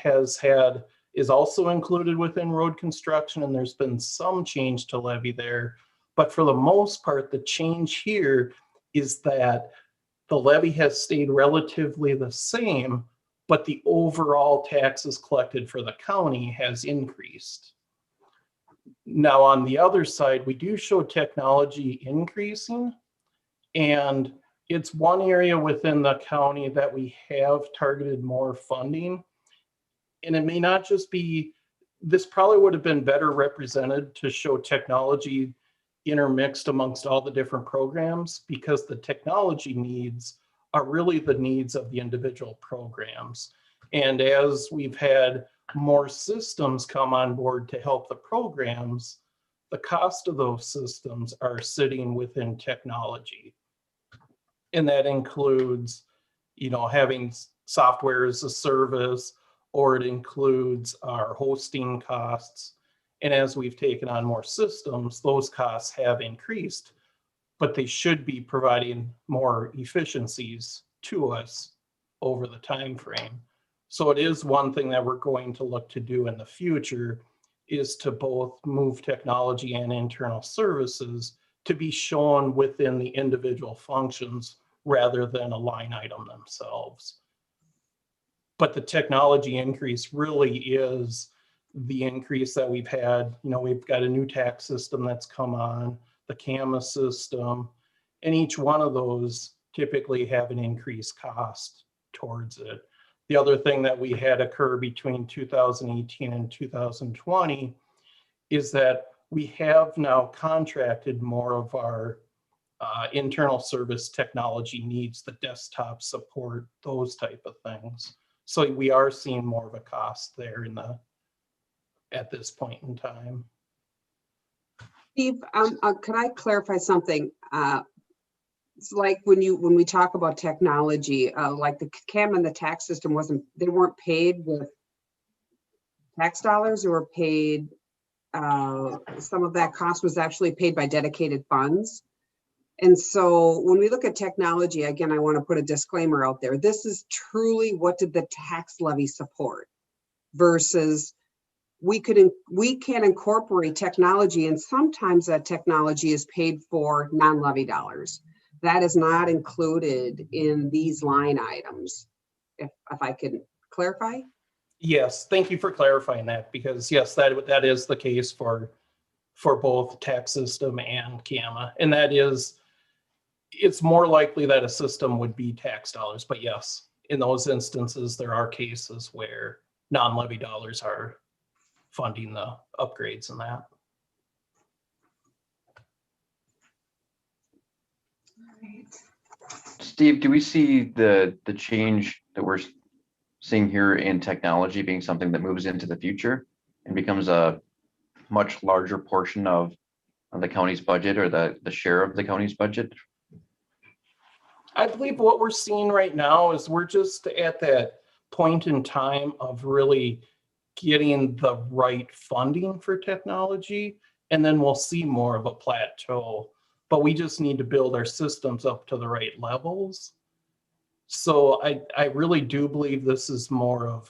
is also included within road construction, and there's been some change to levy there. But for the most part, the change here is that the levy has stayed relatively the same, but the overall taxes collected for the county has increased. Now, on the other side, we do show technology increasing, and it's one area within the county that we have targeted more funding. And it may not just be, this probably would have been better represented to show technology intermixed amongst all the different programs, because the technology needs are really the needs of the individual programs. And as we've had more systems come on board to help the programs, the cost of those systems are sitting within technology. And that includes, having software as a service, or it includes our hosting costs. And as we've taken on more systems, those costs have increased, but they should be providing more efficiencies to us over the time frame. So it is one thing that we're going to look to do in the future, is to both move technology and internal services to be shown within the individual functions rather than a line item themselves. But the technology increase really is the increase that we've had. We've got a new tax system that's come on, the CAMA system, and each one of those typically have an increased cost towards it. The other thing that we had occur between 2018 and 2020 is that we have now contracted more of our internal service technology needs, the desktop support, those type of things. So we are seeing more of a cost there at this point in time. Steve, could I clarify something? It's like when we talk about technology, like the CAM and the tax system they weren't paid with tax dollars, or were paid, some of that cost was actually paid by dedicated funds. And so when we look at technology, again, I want to put a disclaimer out there. This is truly what did the tax levy support, versus we can incorporate technology, and sometimes that technology is paid for non-levy dollars. That is not included in these line items. If I can clarify. Yes, thank you for clarifying that, because yes, that is the case for both tax system and CAMA. And it's more likely that a system would be tax dollars, but yes, in those instances, there are cases where non-levy dollars are funding the upgrades and that. Steve, do we see the change that we're seeing here in technology being something that moves into the future and becomes a much larger portion of the county's budget, or the share of the county's budget? I believe what we're seeing right now is we're just at that point in time of really getting the right funding for technology, and then we'll see more of a plateau. But we just need to build our systems up to the right levels. So I really do believe this is more of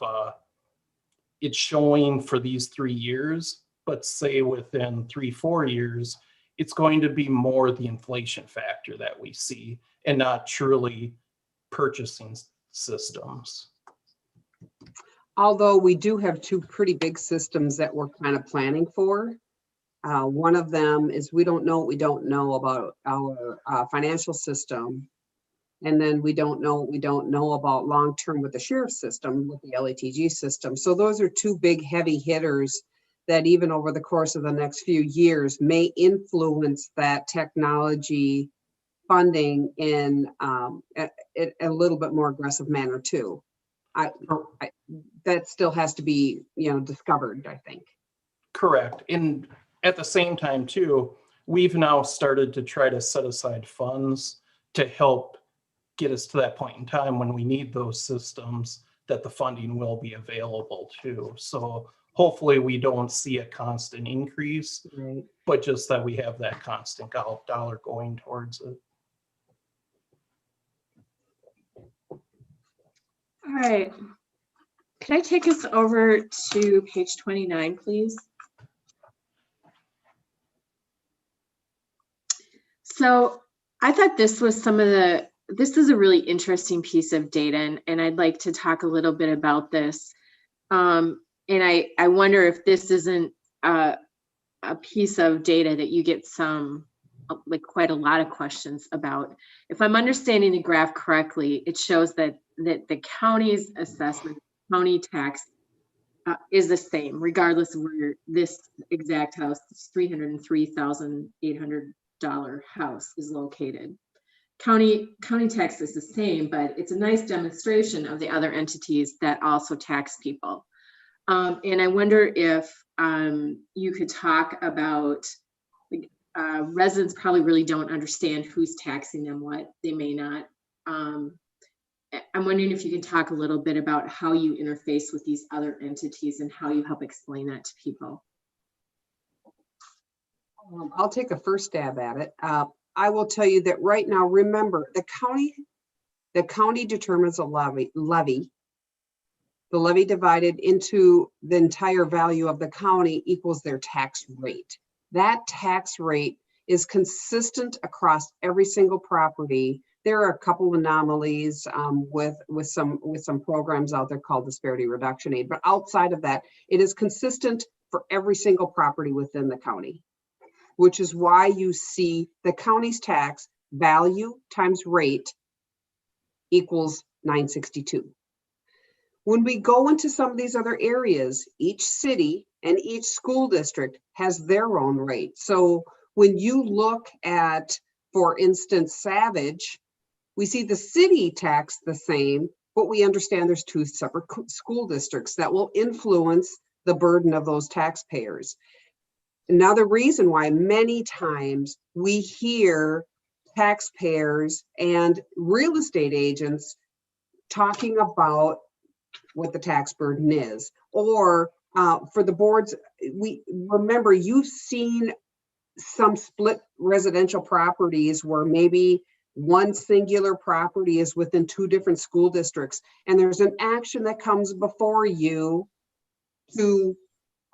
it's showing for these 3 years, but say within 3-4 years, it's going to be more the inflation factor that we see, and not truly purchasing systems. Although we do have two pretty big systems that we're kind of planning for. One of them is we don't know what we don't know about our financial system. And then we don't know what we don't know about long-term with the sheriff system, with the LATG system. So those are two big heavy hitters that even over the course of the next few years may influence that technology funding in a little bit more aggressive manner too. That still has to be, discovered, I think. Correct. And at the same time too, we've now started to try to set aside funds to help get us to that point in time when we need those systems, that the funding will be available too. So hopefully we don't see a constant increase, Right. but just that we have that constant dollar going towards it. All right. Can I take us over to page 29, please? So I thought this was this is a really interesting piece of data, and I'd like to talk a little bit about this. And I wonder if this isn't a piece of data that you get quite a lot of questions about. If I'm understanding the graph correctly, it shows that the county's assessment, county tax is the same, regardless of where this exact house, this $303,800 house is located. County tax is the same, but it's a nice demonstration of the other entities that also tax people. And I wonder if you could talk about, residents probably really don't understand who's taxing them what, they may not. I'm wondering if you can talk a little bit about how you interface with these other entities and how you help explain that to people. I'll take a first stab at it. I will tell you that right now, remember, the county determines a levy. The levy divided into the entire value of the county equals their tax rate. That tax rate is consistent across every single property. There are a couple anomalies with some programs out there called disparity reduction aid, but outside of that, it is consistent for every single property within the county, which is why you see the county's tax value times rate equals 962. When we go into some of these other areas, each city and each school district has their own rate. So when you look at, for instance, Savage, we see the city tax the same, but we understand there's two separate school districts that will influence the burden of those taxpayers. Another reason why many times we hear taxpayers and real estate agents talking about what the tax burden is, or for the boards, we remember you've seen some split residential properties where maybe one singular property is within two different school districts, and there's an action that comes before you to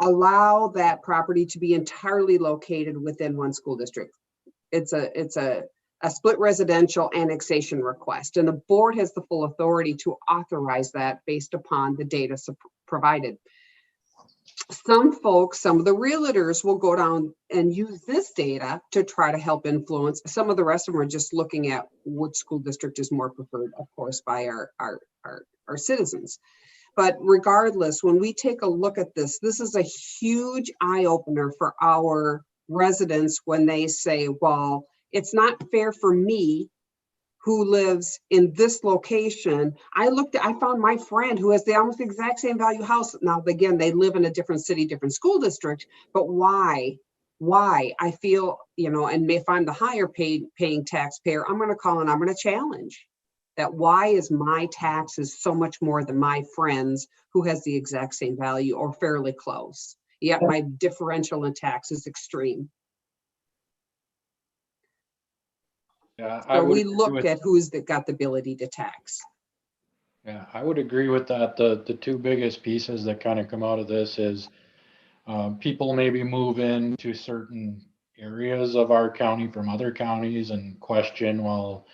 allow that property to be entirely located within one school district. It's a split residential annexation request, and the board has the full authority to authorize that based upon the data provided. Some folks, some of the realtors will go down and use this data to try to help influence. Some of the rest of them are just looking at which school district is more preferred, of course, by our citizens. But regardless, when we take a look at this, this is a huge eye opener for our residents when they say, well, it's not fair for me who lives in this location. I found my friend who has the almost exact same value house. Now, again, they live in a different city, different school district, but why? I feel, and if I'm the higher paying taxpayer, I'm going to call and I'm going to challenge that. Why is my taxes so much more than my friends who has the exact same value or fairly close? Yet my differential in tax is extreme. Yeah, So we look at who's got the ability to tax. Yeah, I would agree with that. The two biggest pieces that kind of come out of this is people maybe move into certain areas of our county from other counties and question, well,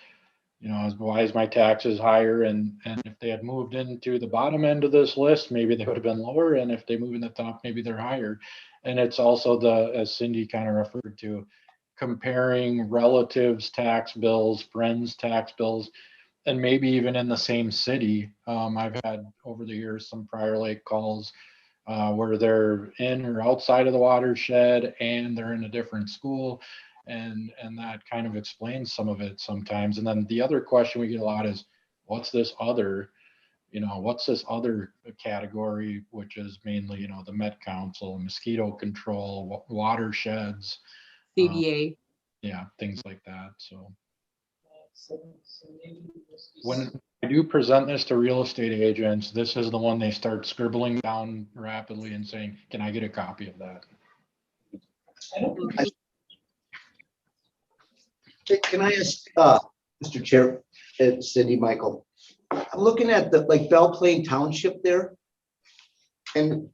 why is my taxes higher? And if they had moved into the bottom end of this list, maybe they would have been lower. And if they move in the top, maybe they're higher. And it's also as Cindy kind of referred to, comparing relatives' tax bills, friends' tax bills, and maybe even in the same city. I've had over the years some Prior Lake calls where they're in or outside of the watershed and they're in a different school. And that kind of explains some of it sometimes. And then the other question we get a lot is, what's this other category, which is mainly, the Met Council, mosquito control, watersheds, CDA. yeah, things like that. So when I do present this to real estate agents, this is the one they start scribbling down rapidly and saying, can I get a copy of that? Can I ask, Mr. Chair, Cindy, Michael, I'm looking at the, like, Belle Plaine Township there. And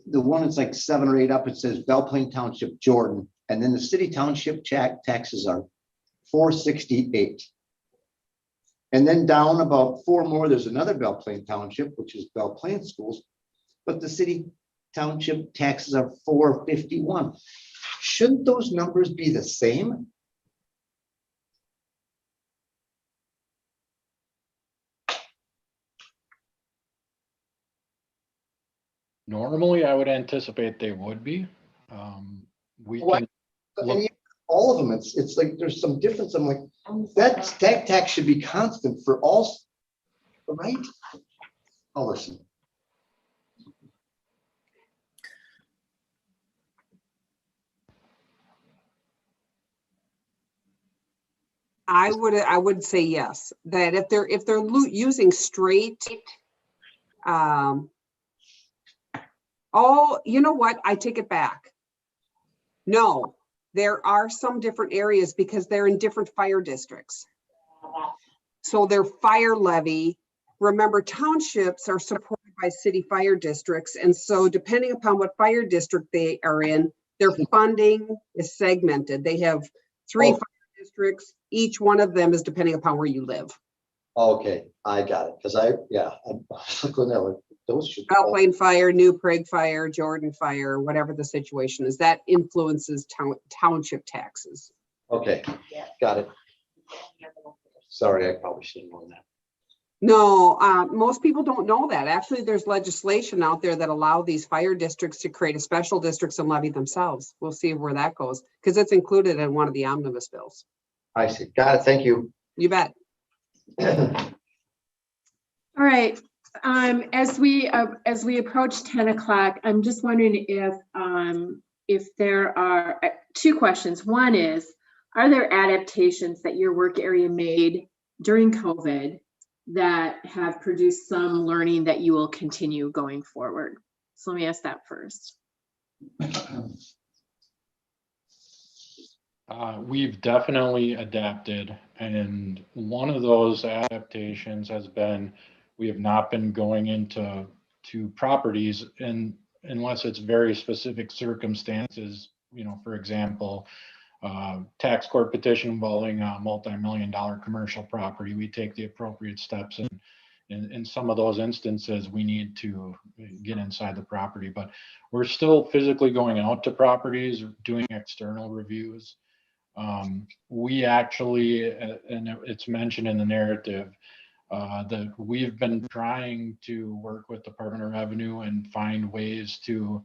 the one that's like 7 or 8 up, it says Belle Plaine Township, Jordan. And then the city township taxes are $468. And then down about 4 more, there's another Belle Plaine Township, which is Belle Plaine Schools. But the city township taxes are $451. Shouldn't those numbers be the same? Normally, I would anticipate they would be. We What? can And all of them, it's like there's some difference. I'm like, that tax should be constant for all, right? I'll listen. I would say yes, that if they're using straight, oh, you know what? I take it back. No, there are some different areas because they're in different fire districts. So their fire levy, remember, townships are supported by city fire districts. And so depending upon what fire district they are in, their funding is segmented. They have 3 fire districts. Each one of them is depending upon where you live. Okay, I got it. Because I'm looking at like, those should. Belle Plaine Fire, New Prague Fire, Jordan Fire, whatever the situation is, that influences township taxes. Okay, got it. Sorry, I probably should have known that. No, most people don't know that. Actually, there's legislation out there that allow these fire districts to create a special districts and levy themselves. We'll see where that goes because it's included in one of the omnibus bills. I see. Got it. Thank you. You bet. All right. As we approach 10 o'clock, I'm just wondering if there are 2 questions. One is, are there adaptations that your work area made during COVID that have produced some learning that you will continue going forward? So let me ask that first. We've definitely adapted, and one of those adaptations has been we have not been going into properties unless it's very specific circumstances. For example, tax court petition involving a multi-million-dollar commercial property. We take the appropriate steps, and in some of those instances, we need to get inside the property. But we're still physically going out to properties, doing external reviews. We actually, and it's mentioned in the narrative, that we've been trying to work with Department of Revenue and find ways to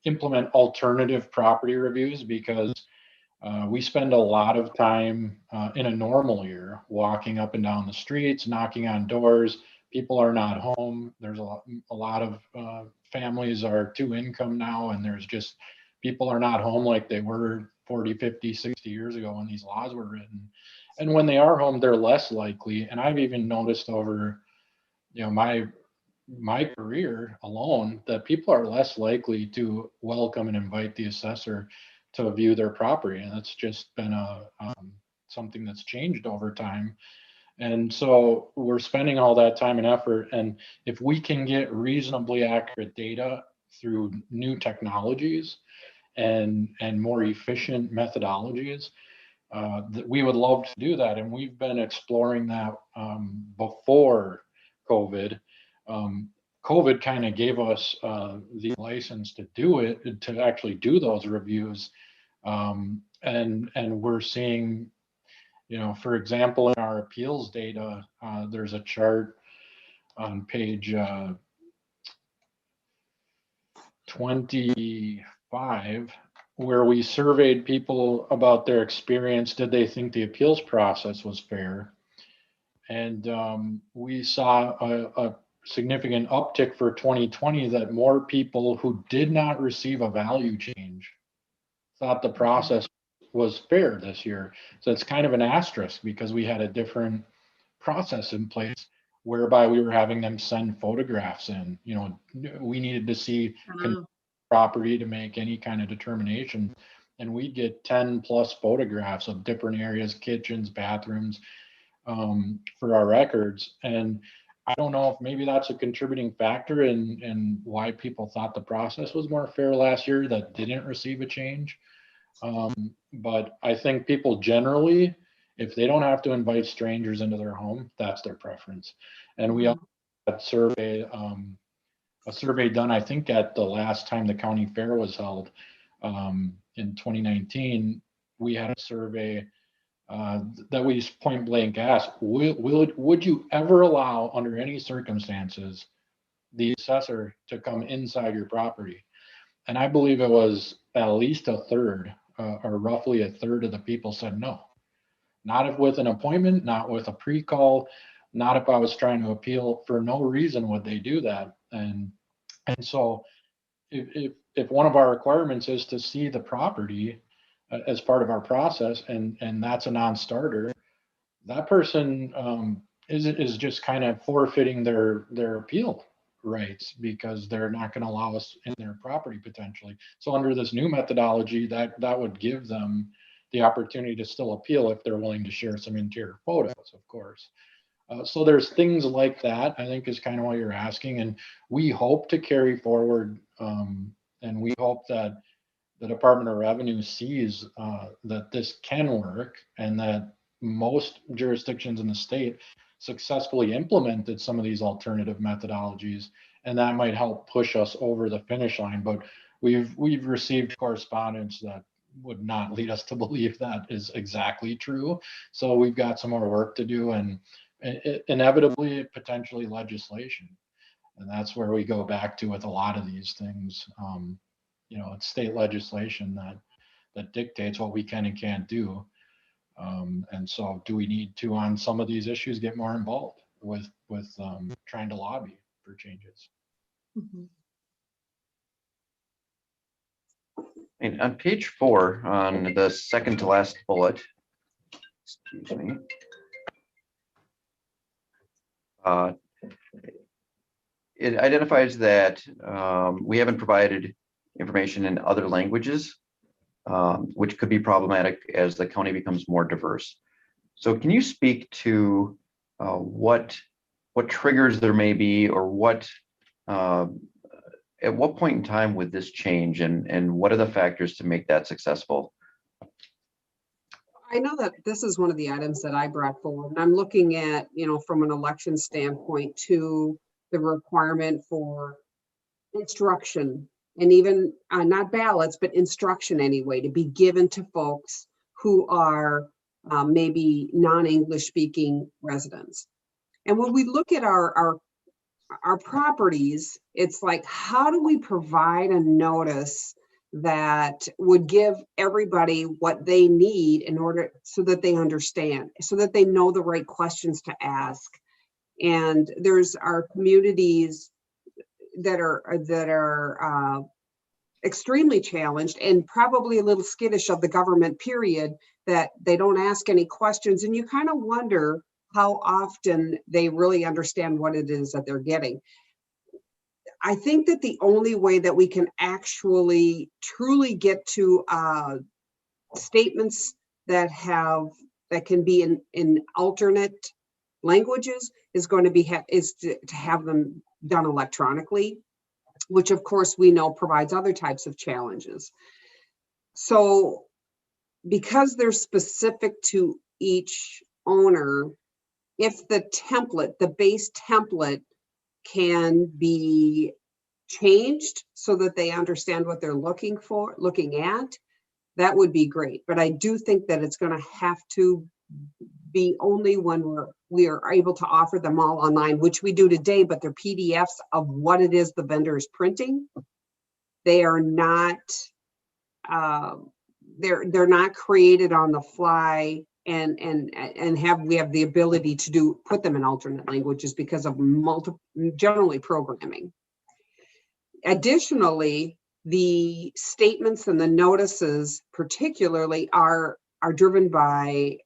implement alternative property reviews, because we spend a lot of time in a normal year walking up and down the streets, knocking on doors. People are not home. There's a lot of families are 2 income now, and there's just people are not home like they were 40, 50, 60 years ago when these laws were written. And when they are home, they're less likely. And I've even noticed over, my career alone that people are less likely to welcome and invite the assessor to view their property. And that's just been something that's changed over time. And so we're spending all that time and effort. And if we can get reasonably accurate data through new technologies and more efficient methodologies, that we would love to do that. And we've been exploring that before COVID. COVID kind of gave us the license to do it, to actually do those reviews. And we're seeing, you know, for example, in our appeals data, there's a chart on page 25 where we surveyed people about their experience. Did they think the appeals process was fair? And we saw a significant uptick for 2020 that more people who did not receive a value change thought the process was fair this year. So it's kind of an asterisk because we had a different process in place whereby we were having them send photographs in. You know, we needed to see property to make any kind of determination, and we'd get 10 plus photographs of different areas, kitchens, bathrooms, for our records. And I don't know if maybe that's a contributing factor in why people thought the process was more fair last year that didn't receive a change. But I think people generally, if they don't have to invite strangers into their home, that's their preference. And we also had a survey done, I think, at the last time the county fair was held in 2019. We had a survey that we just point blank asked, would you ever allow, under any circumstances, the assessor to come inside your property? And I believe it was at least a third, or roughly a third of the people said no. Not if with an appointment, not with a pre-call, not if I was trying to appeal. For no reason would they do that. And so if one of our requirements is to see the property as part of our process, and that's a non-starter, that person is just kind of forfeiting their appeal rights because they're not going to allow us in their property potentially. So under this new methodology, that would give them the opportunity to still appeal if they're willing to share some interior photos, of course. So there's things like that, I think, is kind of what you're asking. And we hope to carry forward, and we hope that the Department of Revenue sees that this can work, and that most jurisdictions in the state successfully implemented some of these alternative methodologies, and that might help push us over the finish line. But we've received correspondence that would not lead us to believe that is exactly true. So we've got some more work to do, and inevitably potentially legislation. And that's where we go back to with a lot of these things. You know, it's state legislation that dictates what we can and can't do. And so do we need to, on some of these issues, get more involved with trying to lobby for changes? Mhm. And on page 4, on the second to last bullet, excuse me, it identifies that we haven't provided information in other languages, which could be problematic as the county becomes more diverse. So can you speak to what triggers there may be, or what at what point in time would this change, and what are the factors to make that successful? I know that this is one of the items that I brought forward, and I'm looking at, you know, from an election standpoint, to the requirement for instruction, and even not ballots, but instruction anyway, to be given to folks who are maybe non-English speaking residents. And when we look at our properties, it's like, how do we provide a notice that would give everybody what they need in order, so that they understand, so that they know the right questions to ask? And there's our communities that are extremely challenged and probably a little skittish of the government, period, that they don't ask any questions, and you kind of wonder how often they really understand what it is that they're getting. I think that the only way that we can actually truly get to statements that can be in alternate languages is going to be to have them done electronically, which of course we know provides other types of challenges. So because they're specific to each owner, if the template, the base template can be changed so that they understand what they're looking at, that would be great. But I do think that it's going to have to be only when we are able to offer them all online, which we do today, but they're PDFs of what it is the vendor is printing. They are not, they're not created on the fly and we have the ability to put them in alternate languages because of generally programming. Additionally, the statements and the notices particularly are driven by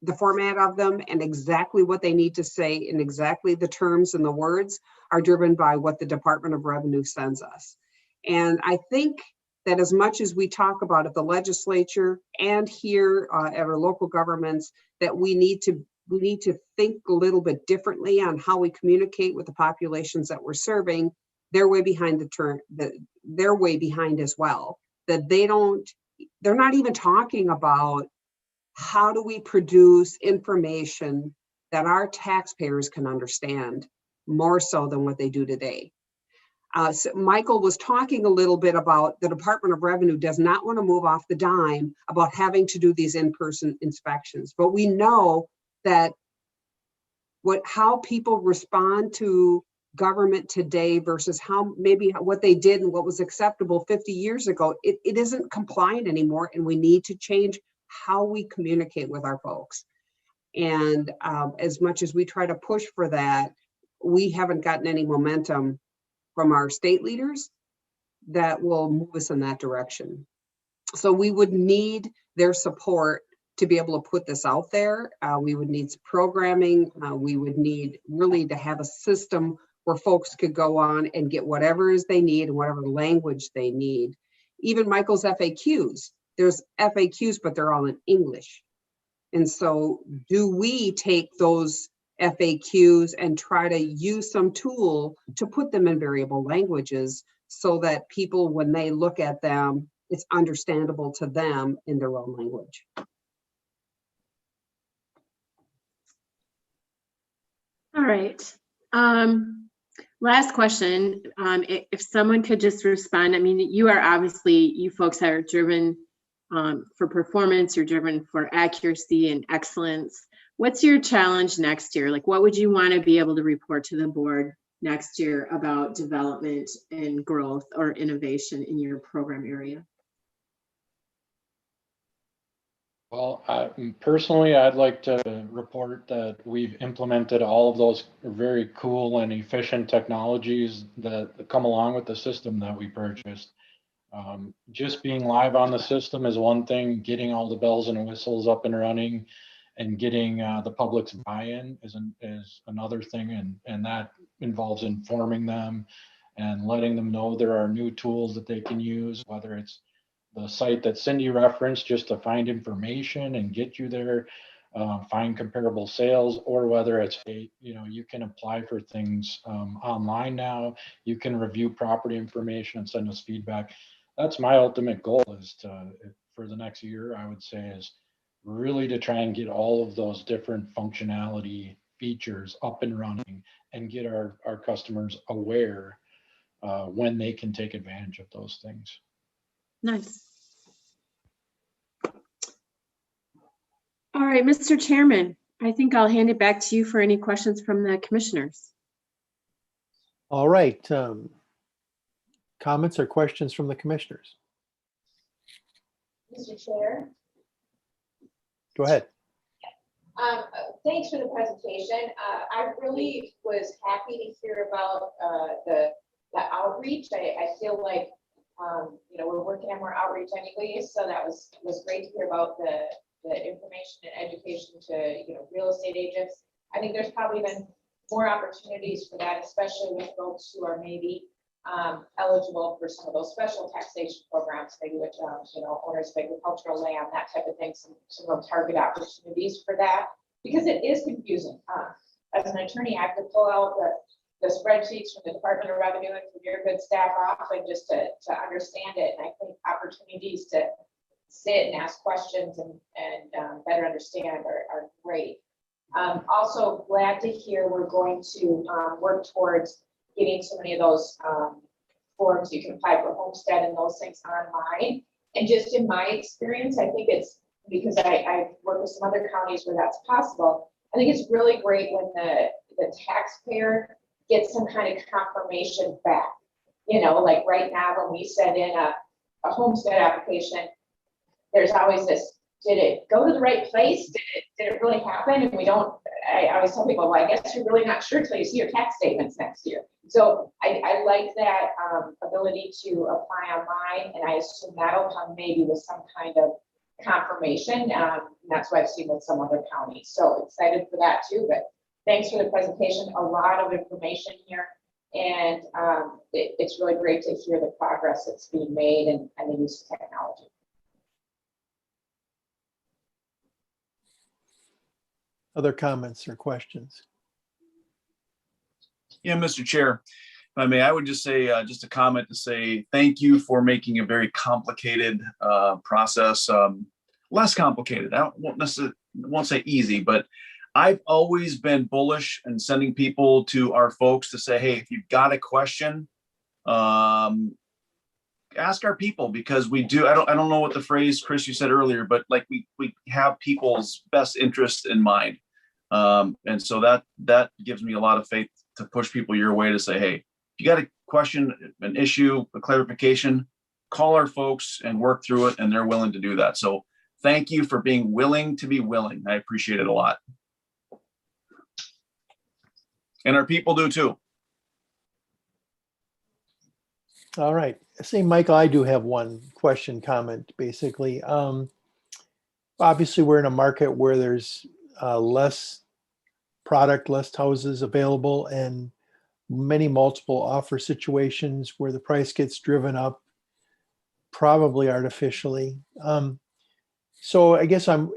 the format of them, and exactly what they need to say and exactly the terms and the words are driven by what the Department of Revenue sends us. And I think that as much as we talk about at the legislature and here at our local governments, that we need to think a little bit differently on how we communicate with the populations that we're serving. They're way behind they're way behind as well. That they're not even talking about how do we produce information that our taxpayers can understand more so than what they do today. So Michael was talking a little bit about the Department of Revenue does not want to move off the dime about having to do these in-person inspections, but we know that how people respond to government today versus what they did and what was acceptable 50 years ago, it isn't compliant anymore, and we need to change how we communicate with our folks. And as much as we try to push for that, we haven't gotten any momentum from our state leaders that will move us in that direction. So we would need their support to be able to put this out there. We would need programming. We would need really to have a system where folks could go on and get whatever is they need and whatever language they need. Even Michael's FAQs, there's FAQs, but they're all in English. And so do we take those FAQs and try to use some tool to put them in variable languages so that people, when they look at them, it's understandable to them in their own language? All right. Last question. If someone could just respond, I mean, you folks are driven for performance, you're driven for accuracy and excellence. What's your challenge next year? Like, what would you want to be able to report to the board next year about development and growth or innovation in your program area? Well, personally, I'd like to report that we've implemented all of those very cool and efficient technologies that come along with the system that we purchased. Just being live on the system is one thing, getting all the bells and whistles up and running and getting the public's buy-in is another thing, and that involves informing them and letting them know there are new tools that they can use, whether it's the site that Cindy referenced just to find information and get you there, find comparable sales, or whether it's you can apply for things online now. You can review property information and send us feedback. That's my ultimate goal for the next year, I would say, is really to try and get all of those different functionality features up and running and get our customers aware when they can take advantage of those things. Nice. All right, Mr. Chairman, I think I'll hand it back to you for any questions from the commissioners. All right. Comments or questions from the commissioners? Mr. Chair. Go ahead. Thanks for the presentation. I really was happy to hear about the outreach. I feel like we're working on more outreach anyway, so that was great to hear about the information and education to real estate agents. I think there's probably been more opportunities for that, especially with folks who are maybe eligible for some of those special taxation programs, maybe with owners of agricultural land, that type of thing, some real target opportunities for that, because it is confusing. As an attorney, I have to pull out the spreadsheets from the Department of Revenue and from your good staff off and just to understand it. And I think opportunities to sit and ask questions and better understand are great. Also glad to hear we're going to work towards getting so many of those forms you can apply for homestead and those things online. And just in my experience, I think it's because I work with some other counties where that's possible. I think it's really great when the taxpayer gets some kind of confirmation back. You know, like right now when we send in a homestead application, there's always this, did it go to the right place? Did it really happen? And I always tell people, well, I guess you're really not sure until you see your tax statements next year. So I like that ability to apply online, and I assume that'll come maybe with some kind of confirmation. And that's what I've seen with some other counties. So excited for that too, but thanks for the presentation. A lot of information here. And it's really great to hear the progress that's being made and the use of technology. Other comments or questions? Yeah, Mr. Chair, if I may, I would just say, just a comment to say thank you for making a very complicated process less complicated. I won't say easy, but I've always been bullish and sending people to our folks to say, hey, if you've got a question, ask our people, because we do. I don't know what the phrase, Chris, you said earlier, but like we have people's best interest in mind. And so that gives me a lot of faith to push people your way to say, hey, if you got a question, an issue, a clarification, call our folks and work through it. And they're willing to do that. So thank you for being willing to be willing. I appreciate it a lot. And our people do too. All right. See, Michael, I do have one question, comment, basically. Obviously, we're in a market where there's less product, less houses available, and many multiple offer situations where the price gets driven up, probably artificially. So I guess I'm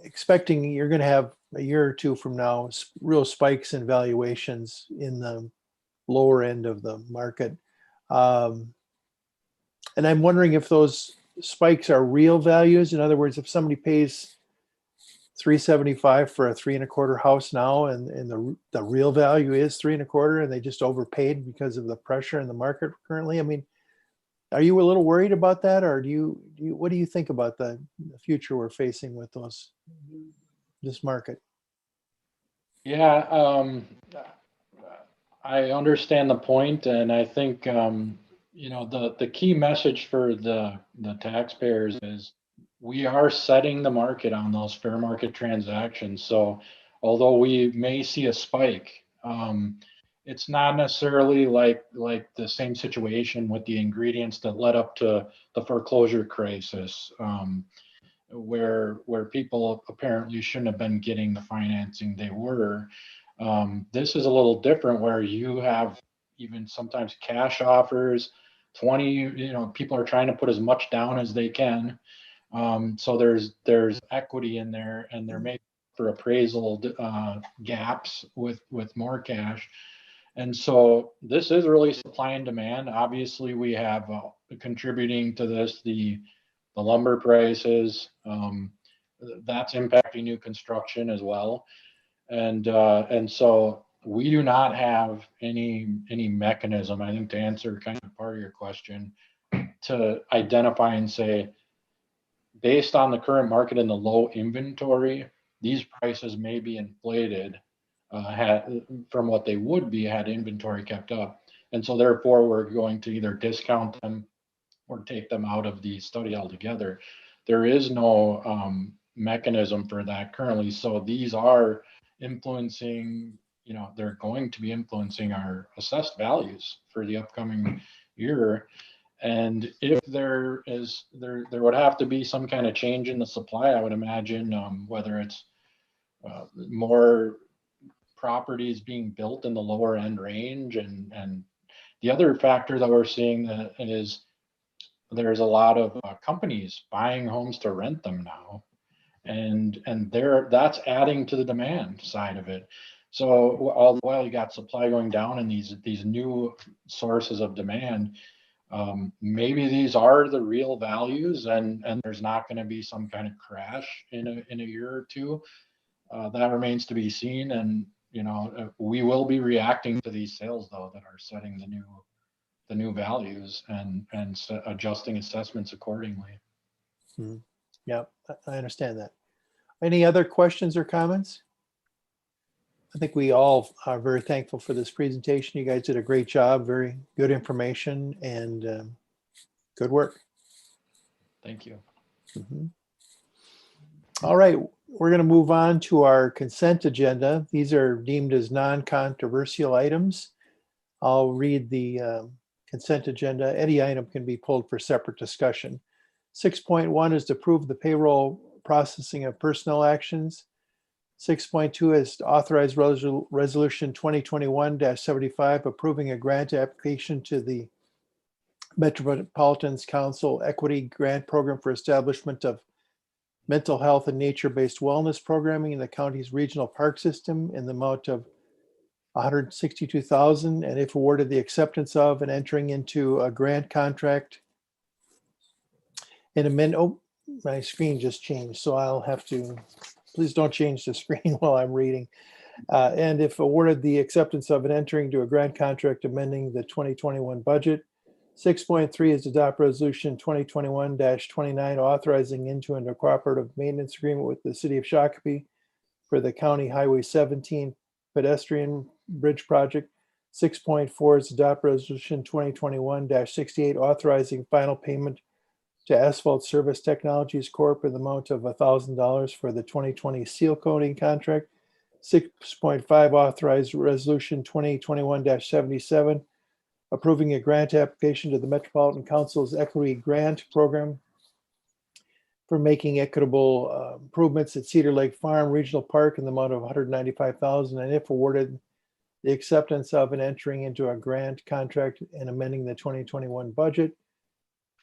expecting you're going to have a year or two from now real spikes in valuations in the lower end of the market. And I'm wondering if those spikes are real values. In other words, if somebody pays $375 for a 3 1/4 house now, and the real value is 3 1/4, and they just overpaid because of the pressure in the market currently. I mean, are you a little worried about that, or what do you think about the future we're facing with this market? Yeah, I understand the point, and I think the key message for the taxpayers is we are setting the market on those fair market transactions. So although we may see a spike, it's not necessarily like the same situation with the ingredients that led up to the foreclosure crisis, where people apparently shouldn't have been getting the financing they were. This is a little different, where you have even sometimes cash offers, 20, people are trying to put as much down as they can. So there's equity in there, and there may be for appraisal gaps with more cash. And so this is really supply and demand. Obviously, we have contributing to this the lumber prices. That's impacting new construction as well. And so we do not have any mechanism, I think, to answer kind of part of your question, to identify and say, based on the current market and the low inventory, these prices may be inflated from what they would be had inventory kept up. And so therefore, we're going to either discount them or take them out of the study altogether. There is no mechanism for that currently. So these are influencing, they're going to be influencing our assessed values for the upcoming year. And if there would have to be some kind of change in the supply, I would imagine, whether it's more properties being built in the lower end range. And the other factor that we're seeing is there's a lot of companies buying homes to rent them now. And that's adding to the demand side of it. So all the while you got supply going down and these new sources of demand, Maybe these are the real values and there's not going to be some kind of crash in a year or two. That remains to be seen. And, you know, we will be reacting to these sales though that are setting the new values and adjusting assessments accordingly. Yeah, I understand that. Any other questions or comments? I think we all are very thankful for this presentation. You guys did a great job, very good information and good work. Thank you. All right, we're going to move on to our consent agenda. These are deemed as non-controversial items. I'll read the consent agenda. Any item can be pulled for separate discussion. 6.1 is to approve the payroll processing of personnel actions. 6.2 is to authorize resolution 2021-75 approving a grant application to the Metropolitan Council Equity Grant Program for establishment of mental health and nature-based wellness programming in the county's regional park system in the amount of $162,000, and if awarded, the acceptance of and entering into a grant contract. Oh, my screen just changed, so I'll have to, please don't change the screen while I'm reading. And if awarded, the acceptance of and entering into a grant contract amending the 2021 budget. 6.3 is adopt resolution 2021-29 authorizing into a cooperative maintenance agreement with the city of Shakopee for the County Highway 17 pedestrian bridge project. 6.4 is adopt resolution 2021-68 authorizing final payment to Asphalt Service Technologies Corp. in the amount of $1,000 for the 2020 seal coating contract. 6.5 authorized resolution 2021-77 approving a grant application to the Metropolitan Council's Equity Grant Program for making equitable improvements at Cedar Lake Farm Regional Park in the amount of $195,000, and if awarded, the acceptance of and entering into a grant contract and amending the 2021 budget.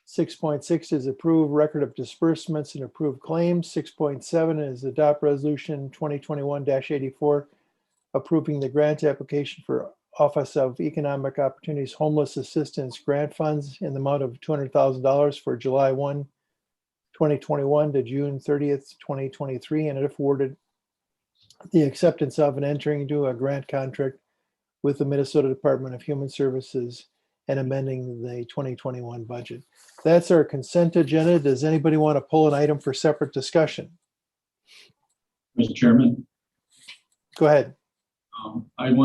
6.6 is approve record of disbursements and approve claims. 6.7 is adopt resolution 2021-84 approving the grant application for Office of Economic Opportunities Homeless Assistance Grant Funds in the amount of $200,000 for July 1, 2021 to June 30th, 2023, and if awarded, the acceptance of and entering into a grant contract with the Minnesota Department of Human Services and amending the 2021 budget. That's our consent agenda. Does anybody want to pull an item for separate discussion? Mr. Chairman, Go ahead. I don't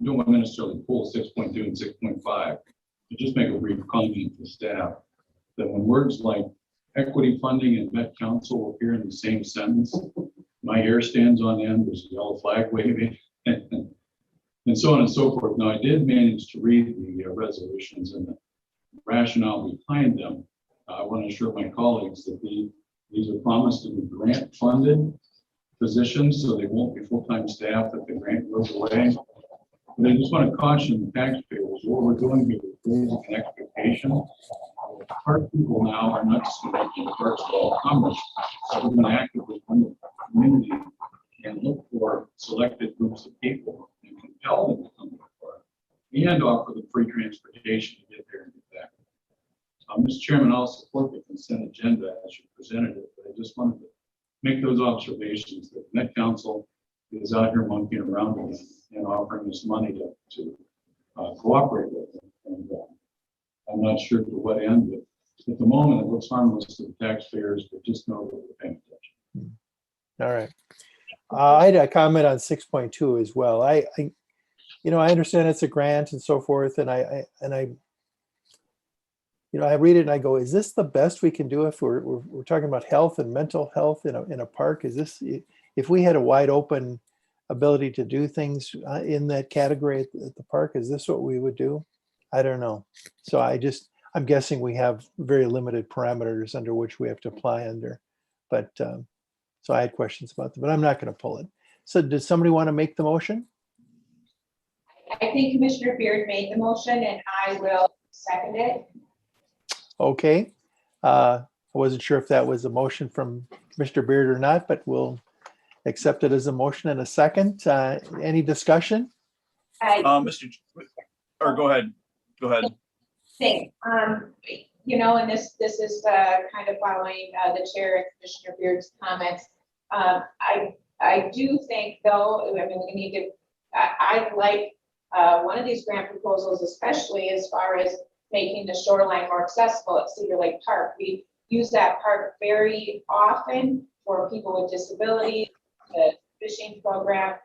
want to necessarily pull 6.2 and 6.5, but just make a brief comment to staff that when words like equity funding and Met Council appear in the same sentence, my hair stands on end, there's a yellow flag waving, and so on and so forth. Now, I did manage to read the resolutions and the rationale behind them. I want to assure my colleagues that these are promised to be grant funded positions, so they won't be full-time staff if the grant goes away. But I just want to caution the taxpayers, what we're doing here is raising an expectation. Park people now are not just going to be parks of all comers, so we're going to actively fund the community and look for selected groups of people and compel them to come to the park and offer them free transportation to get there and get back. Mr. Chairman, I'll support the consent agenda as you presented it, but I just wanted to make those observations that the Met Council is out here monkeying around with and offering us money to cooperate with them. And I'm not sure to what end, but at the moment it looks harmless to the taxpayers, but just know that we're paying attention. All right. I had a comment on 6.2 as well. I understand it's a grant and so forth, and I read it and I go, is this the best we can do if we're talking about health and mental health in a park? Is this, if we had a wide open ability to do things in that category at the park, is this what we would do? I don't know. So I'm guessing we have very limited parameters under which we have to apply under. But so I had questions about that, but I'm not going to pull it. So does somebody want to make the motion? I think Commissioner Beard made the motion and I will second it. Okay. I wasn't sure if that was a motion from Mr. Beard or not, but we'll accept it as a motion in a second. Any discussion? Go ahead. Thanks. You know, and this is kind of following the chair and Commissioner Beard's comments. I do think, though, I mean, we need to. I like one of these grant proposals, especially as far as making the shoreline more accessible at Cedar Lake Park. We use that park very often for people with disabilities, the fishing program.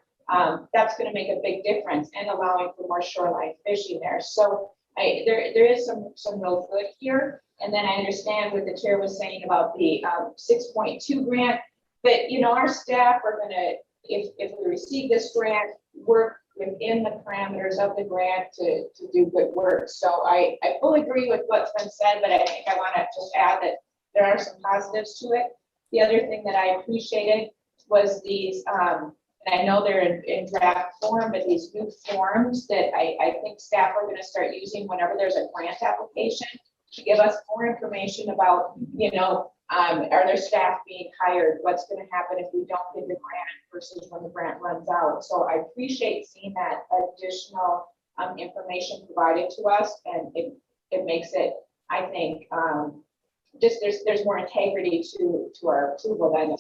That's going to make a big difference and allowing for more shoreline fishing there. So there is some real good here. And then I understand what the chair was saying about the 6.2 grant, but you know, our staff are going to, if we receive this grant, work within the parameters of the grant to do good work. So I fully agree with what's been said, but I think I want to just add that there are some positives to it. The other thing that I appreciated was these, and I know they're in draft form, but these new forms that I think staff are going to start using whenever there's a grant application to give us more information about, you know, are there staff being hired? What's going to happen if we don't get the grant versus when the grant runs out? So I appreciate seeing that additional information provided to us, and it makes it, I think, just there's more integrity to our approval than.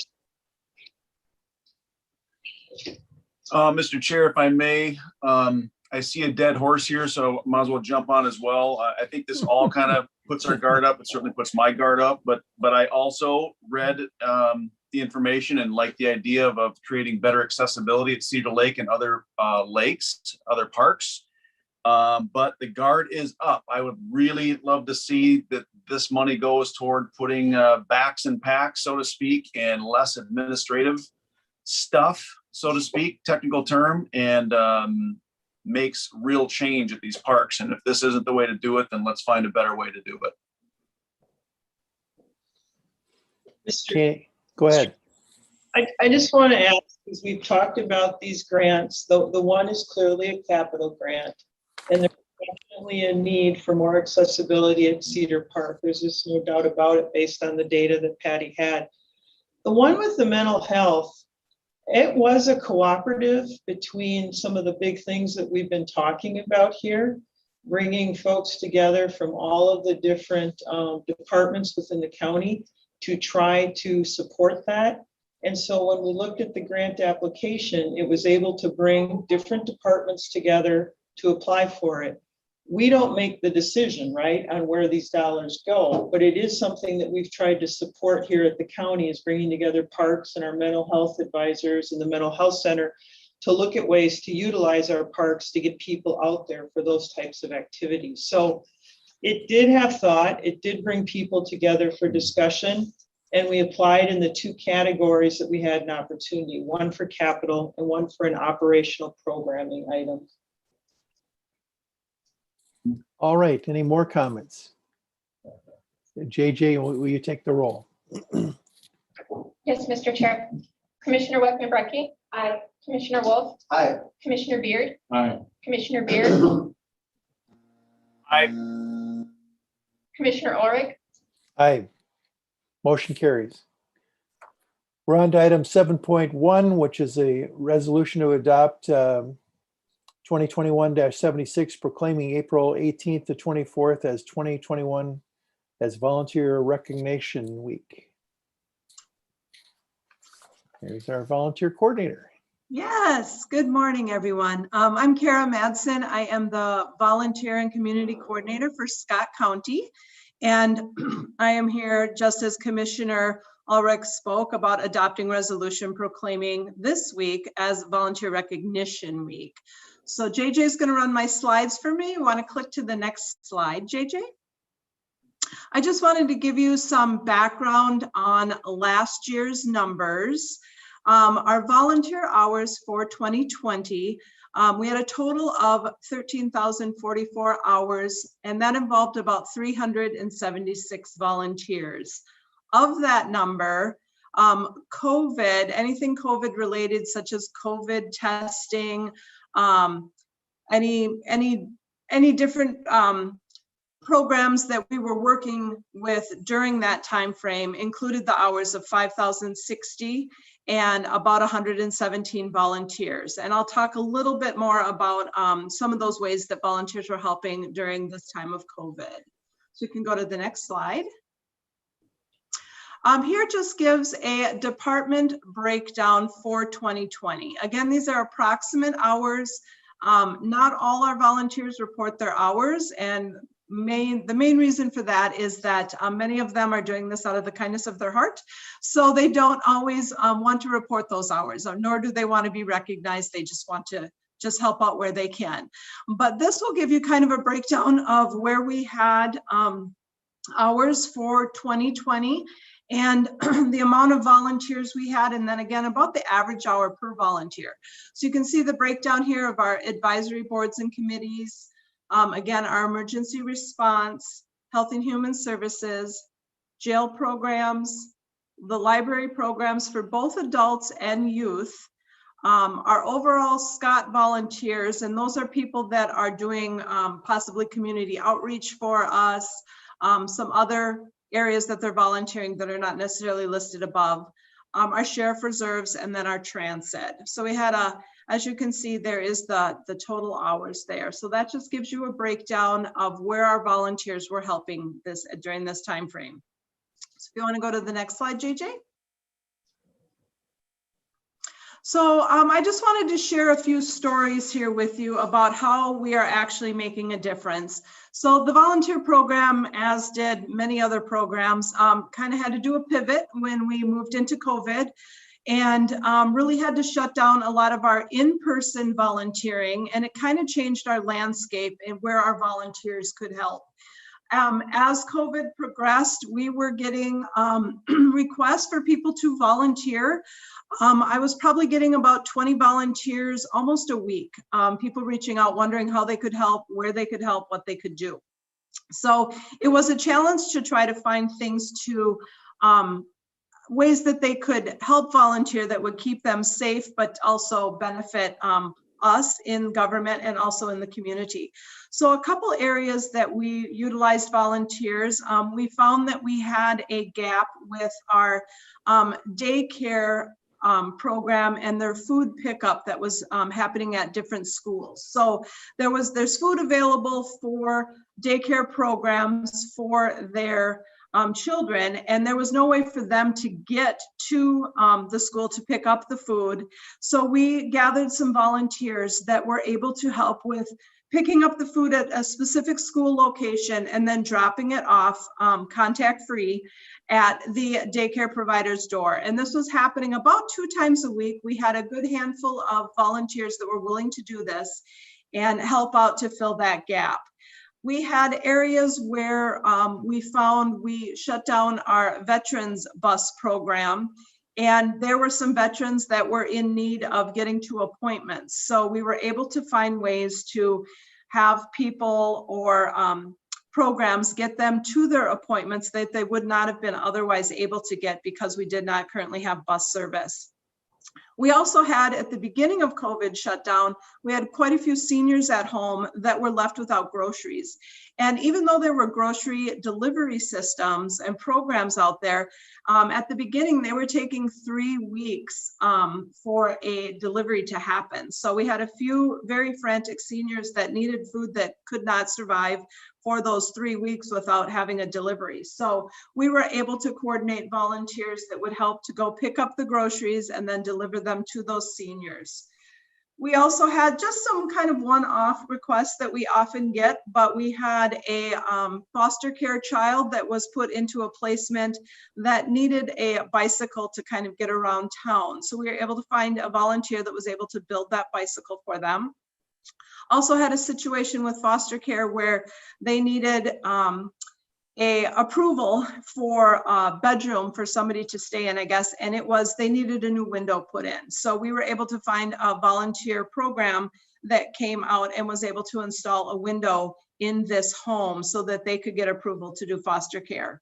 Mr. Chair, if I may, I see a dead horse here, so might as well jump on as well. I think this all kind of puts our guard up. It certainly puts my guard up, but I also read the information and like the idea of creating better accessibility at Cedar Lake and other lakes, other parks. But the guard is up. I would really love to see that this money goes toward putting backs and packs, so to speak, and less administrative stuff, so to speak, technical term, and makes real change at these parks. And if this isn't the way to do it, then let's find a better way to do it. Okay, go ahead. I just want to ask, because we've talked about these grants, the one is clearly a capital grant, and there's definitely a need for more accessibility at Cedar Park. There's just no doubt about it based on the data that Patty had. The one with the mental health, it was a cooperative between some of the big things that we've been talking about here, bringing folks together from all of the different departments within the county to try to support that. And so when we looked at the grant application, it was able to bring different departments together to apply for it. We don't make the decision, right, on where these dollars go, but it is something that we've tried to support here at the county, is bringing together parks and our mental health advisors and the mental health center to look at ways to utilize our parks to get people out there for those types of activities. So it did have thought, it did bring people together for discussion, and we applied in the two categories that we had an opportunity, one for capital and one for an operational programming item. All right, any more comments? JJ, will you take the roll? Yes, Mr. Chair. Commissioner Wekman-Brekke. Aye. Commissioner Wolf. Aye. Commissioner Beard. Aye. Commissioner Beard. Aye. Commissioner Ulrich. Aye. Motion carries. We're on to item 7.1, which is a resolution to adopt 2021-76, proclaiming April 18th to 24th as 2021 as Volunteer Recognition Week. Here's our volunteer coordinator. Yes, good morning, everyone. I'm Kara Madsen. I am the Volunteer and Community Coordinator for Scott County. And I am here just as Commissioner Ulrich spoke about adopting resolution proclaiming this week as Volunteer Recognition Week. So JJ is going to run my slides for me. You want to click to the next slide, JJ? I just wanted to give you some background on last year's numbers. Our volunteer hours for 2020, we had a total of 13,044 hours, and that involved about 376 volunteers. Of that number, COVID, anything COVID related, such as COVID testing, any different programs that we were working with during that time frame included the hours of 5,060, and about 117 volunteers. And I'll talk a little bit more about some of those ways that volunteers were helping during this time of COVID. So you can go to the next slide. Here just gives a department breakdown for 2020. Again, these are approximate hours. Not all our volunteers report their hours, and the main reason for that is that many of them are doing this out of the kindness of their heart. So they don't always want to report those hours, nor do they want to be recognized. They just want to help out where they can. But this will give you kind of a breakdown of where we had hours for 2020 and the amount of volunteers we had, and then again about the average hour per volunteer. So you can see the breakdown here of our advisory boards and committees, again, our emergency response, health and human services, jail programs, the library programs for both adults and youth, our overall Scott volunteers, and those are people that are doing possibly community outreach for us, some other areas that they're volunteering that are not necessarily listed above, our sheriff reserves, and then our transit. So we had as you can see, there is the total hours there. So that just gives you a breakdown of where our volunteers were helping during this time frame. So if you want to go to the next slide, JJ. So I just wanted to share a few stories here with you about how we are actually making a difference. So the volunteer program, as did many other programs, kind of had to do a pivot when we moved into COVID, and really had to shut down a lot of our in-person volunteering, and it kind of changed our landscape and where our volunteers could help. As COVID progressed, we were getting requests for people to volunteer. I was probably getting about 20 volunteers almost a week, people reaching out, wondering how they could help, where they could help, what they could do. So it was a challenge to try to find things to, ways that they could help volunteer that would keep them safe, but also benefit us in government and also in the community. So a couple areas that we utilized volunteers, we found that we had a gap with our daycare program and their food pickup that was happening at different schools. So there's food available for daycare programs for their children, and there was no way for them to get to the school to pick up the food. So we gathered some volunteers that were able to help with picking up the food at a specific school location and then dropping it off contact-free at the daycare provider's door. And this was happening about 2 times a week. We had a good handful of volunteers that were willing to do this and help out to fill that gap. We had areas where we found we shut down our veterans bus program, and there were some veterans that were in need of getting to appointments. So we were able to find ways to have people or programs get them to their appointments that they would not have been otherwise able to get because we did not currently have bus service. We also had, at the beginning of COVID shutdown, we had quite a few seniors at home that were left without groceries. And even though there were grocery delivery systems and programs out there, at the beginning, they were taking 3 weeks for a delivery to happen. So we had a few very frantic seniors that needed food that could not survive for those 3 weeks without having a delivery. So we were able to coordinate volunteers that would help to go pick up the groceries and then deliver them to those seniors. We also had just some kind of one-off requests that we often get, but we had a foster care child that was put into a placement that needed a bicycle to kind of get around town. So we were able to find a volunteer that was able to build that bicycle for them. Also had a situation with foster care where they needed a approval for a bedroom for somebody to stay in, I guess, and they needed a new window put in. So we were able to find a volunteer program that came out and was able to install a window in this home so that they could get approval to do foster care.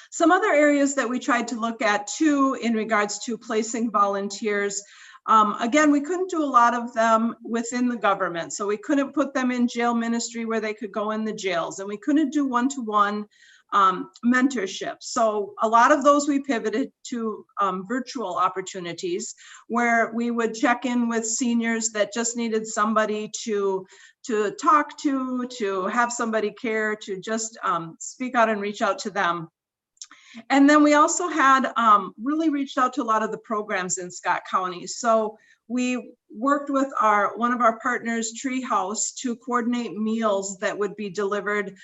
Some other areas that we tried to look at too in regards to placing volunteers Again, we couldn't do a lot of them within the government. So we couldn't put them in jail ministry where they could go in the jails, and we couldn't do one-to-one mentorship. So a lot of those we pivoted to virtual opportunities where we would check in with seniors that just needed somebody to talk to have somebody care, to just speak out and reach out to them. And then we also had really reached out to a lot of the programs in Scott County. So we worked with one of our partners, Treehouse, to coordinate meals that would be delivered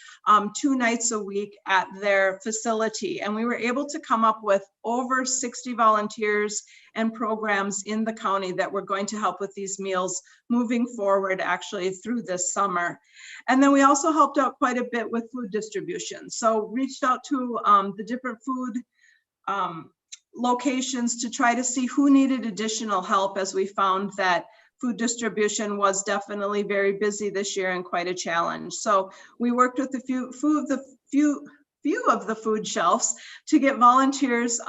2 nights a week at their facility. And we were able to come up with over 60 volunteers and programs in the county that were going to help with these meals moving forward, actually through this summer. And then we also helped out quite a bit with food distribution. So reached out to the different food locations to try to see who needed additional help, as we found that food distribution was definitely very busy this year and quite a challenge. So we worked with a few of the food shelves to get volunteers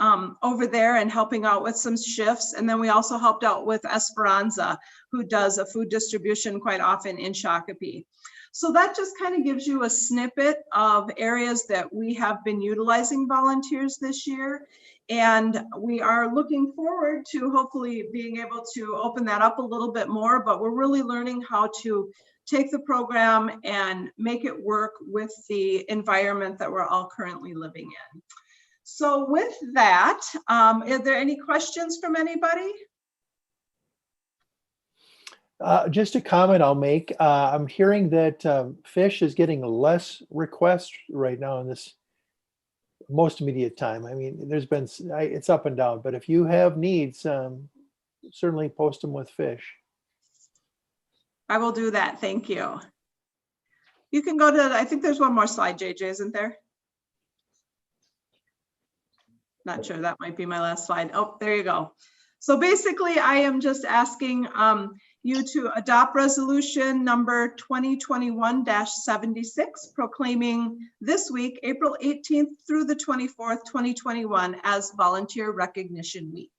over there and helping out with some shifts. And then we also helped out with Esperanza, who does a food distribution quite often in Shakopee. So that just kind of gives you a snippet of areas that we have been utilizing volunteers this year. And we are looking forward to hopefully being able to open that up a little bit more, but we're really learning how to take the program and make it work with the environment that we're all currently living in. So with that, are there any questions from anybody? Just a comment I'll make. I'm hearing that fish is getting less requests right now in this most immediate time. I mean, there's been, it's up and down, but if you have needs, certainly post them with fish. I will do that. Thank you. You can go to, I think there's one more slide, JJ, isn't there? Not sure, that might be my last slide. Oh, there you go. So basically, I am just asking you to adopt resolution number 2021-76, proclaiming this week, April 18th through the 24th, 2021, as Volunteer Recognition Week.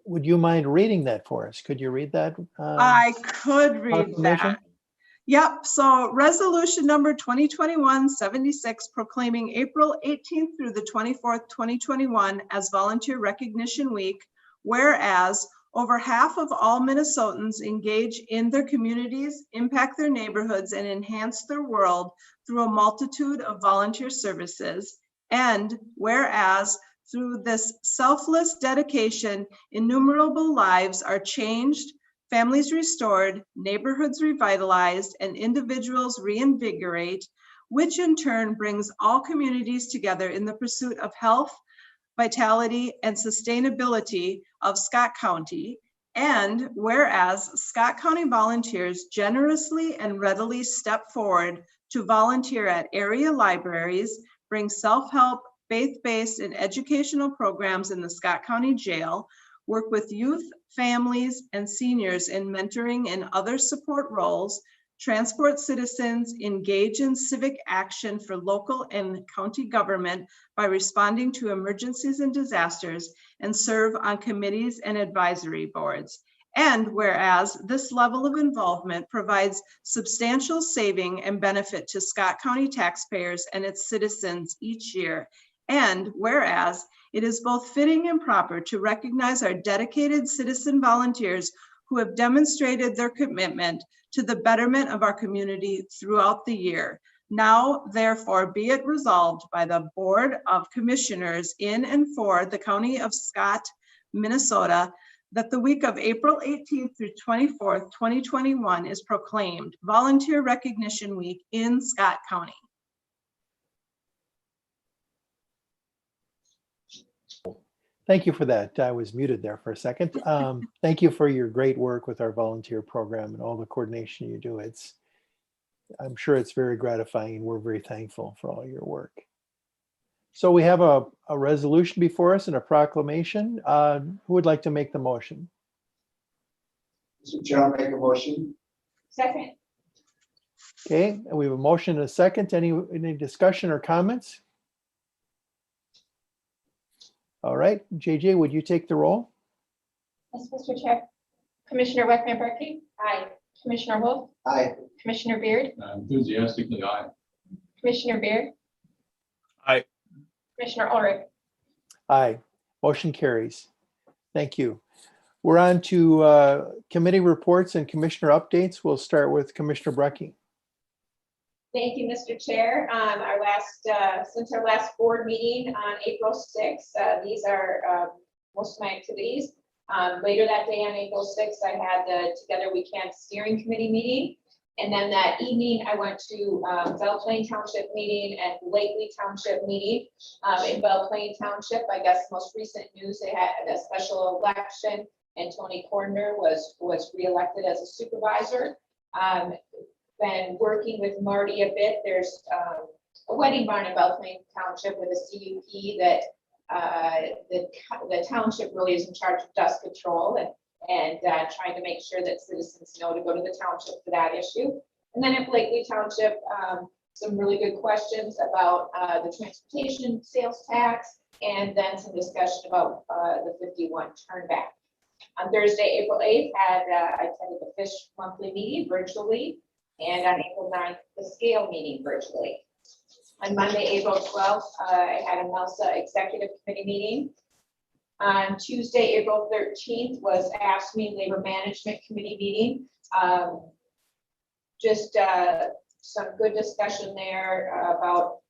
Would you mind reading that for us? Could you read that? I could read that. Yep, so resolution number 2021-76, proclaiming April 18th through the 24th, 2021 as Volunteer Recognition Week, whereas over half of all Minnesotans engage in their communities, impact their neighborhoods, and enhance their world through a multitude of volunteer services, and whereas through this selfless dedication, innumerable lives are changed, families restored, neighborhoods revitalized, and individuals reinvigorate, which in turn brings all communities together in the pursuit of health, vitality, and sustainability of Scott County. And whereas Scott County volunteers generously and readily step forward to volunteer at area libraries, bring self-help, faith-based, and educational programs in the Scott County Jail, work with youth, families, and seniors in mentoring and other support roles, transport citizens, engage in civic action for local and county government by responding to emergencies and disasters, and serve on committees and advisory boards. And whereas this level of involvement provides substantial saving and benefit to Scott County taxpayers and its citizens each year. And whereas it is both fitting and proper to recognize our dedicated citizen volunteers who have demonstrated their commitment to the betterment of our community throughout the year. Now, therefore, be it resolved by the Board of Commissioners in and for the County of Scott, Minnesota, that the week of April 18th through 24th, 2021 is proclaimed Volunteer Recognition Week in Scott County. Thank you for that. I was muted there for a second. Thank you for your great work with our volunteer program and all the coordination you do. I'm sure it's very gratifying, and we're very thankful for all your work. So we have a resolution before us and a proclamation. Who would like to make the motion? Mr. Chair, I'll make a motion. Second. Okay, and we have a motion and a second. Any discussion or comments? All right, JJ, would you take the roll? Yes, Mr. Chair. Commissioner Wekman-Berke. Aye. Commissioner Wolf. Aye. Commissioner Beard. Enthusiastically, aye. Commissioner Beard. Aye. Commissioner Ulrich. Aye. Motion carries. Thank you. We're on to committee reports and commissioner updates. We'll start with Commissioner Brecky. Thank you, Mr. Chair. Since our last board meeting on April 6th, these are most of my activities. Later that day on April 6th, I had the Together We Can Steering Committee meeting. And then that evening, I went to Belle Plaine Township meeting and Lakely Township meeting. In Belle Plaine Township, I guess most recent news, they had a special election and Tony Cordner was reelected as a supervisor. Been working with Marty a bit. There's a wedding barn in Belle Plaine Township with a CUP that the township really is in charge of dust control and trying to make sure that citizens know to go to the township for that issue. And then at Blakely Township, some really good questions about the transportation sales tax, and then some discussion about the 51 turnback. On Thursday, April 8th, I attended the Fish Monthly meeting virtually, and on April 9th, the Scale meeting virtually. On Monday, April 12th, I had a MELSA Executive Committee meeting. On Tuesday, April 13th was AFSCME Labor Management Committee meeting. Just some good discussion there about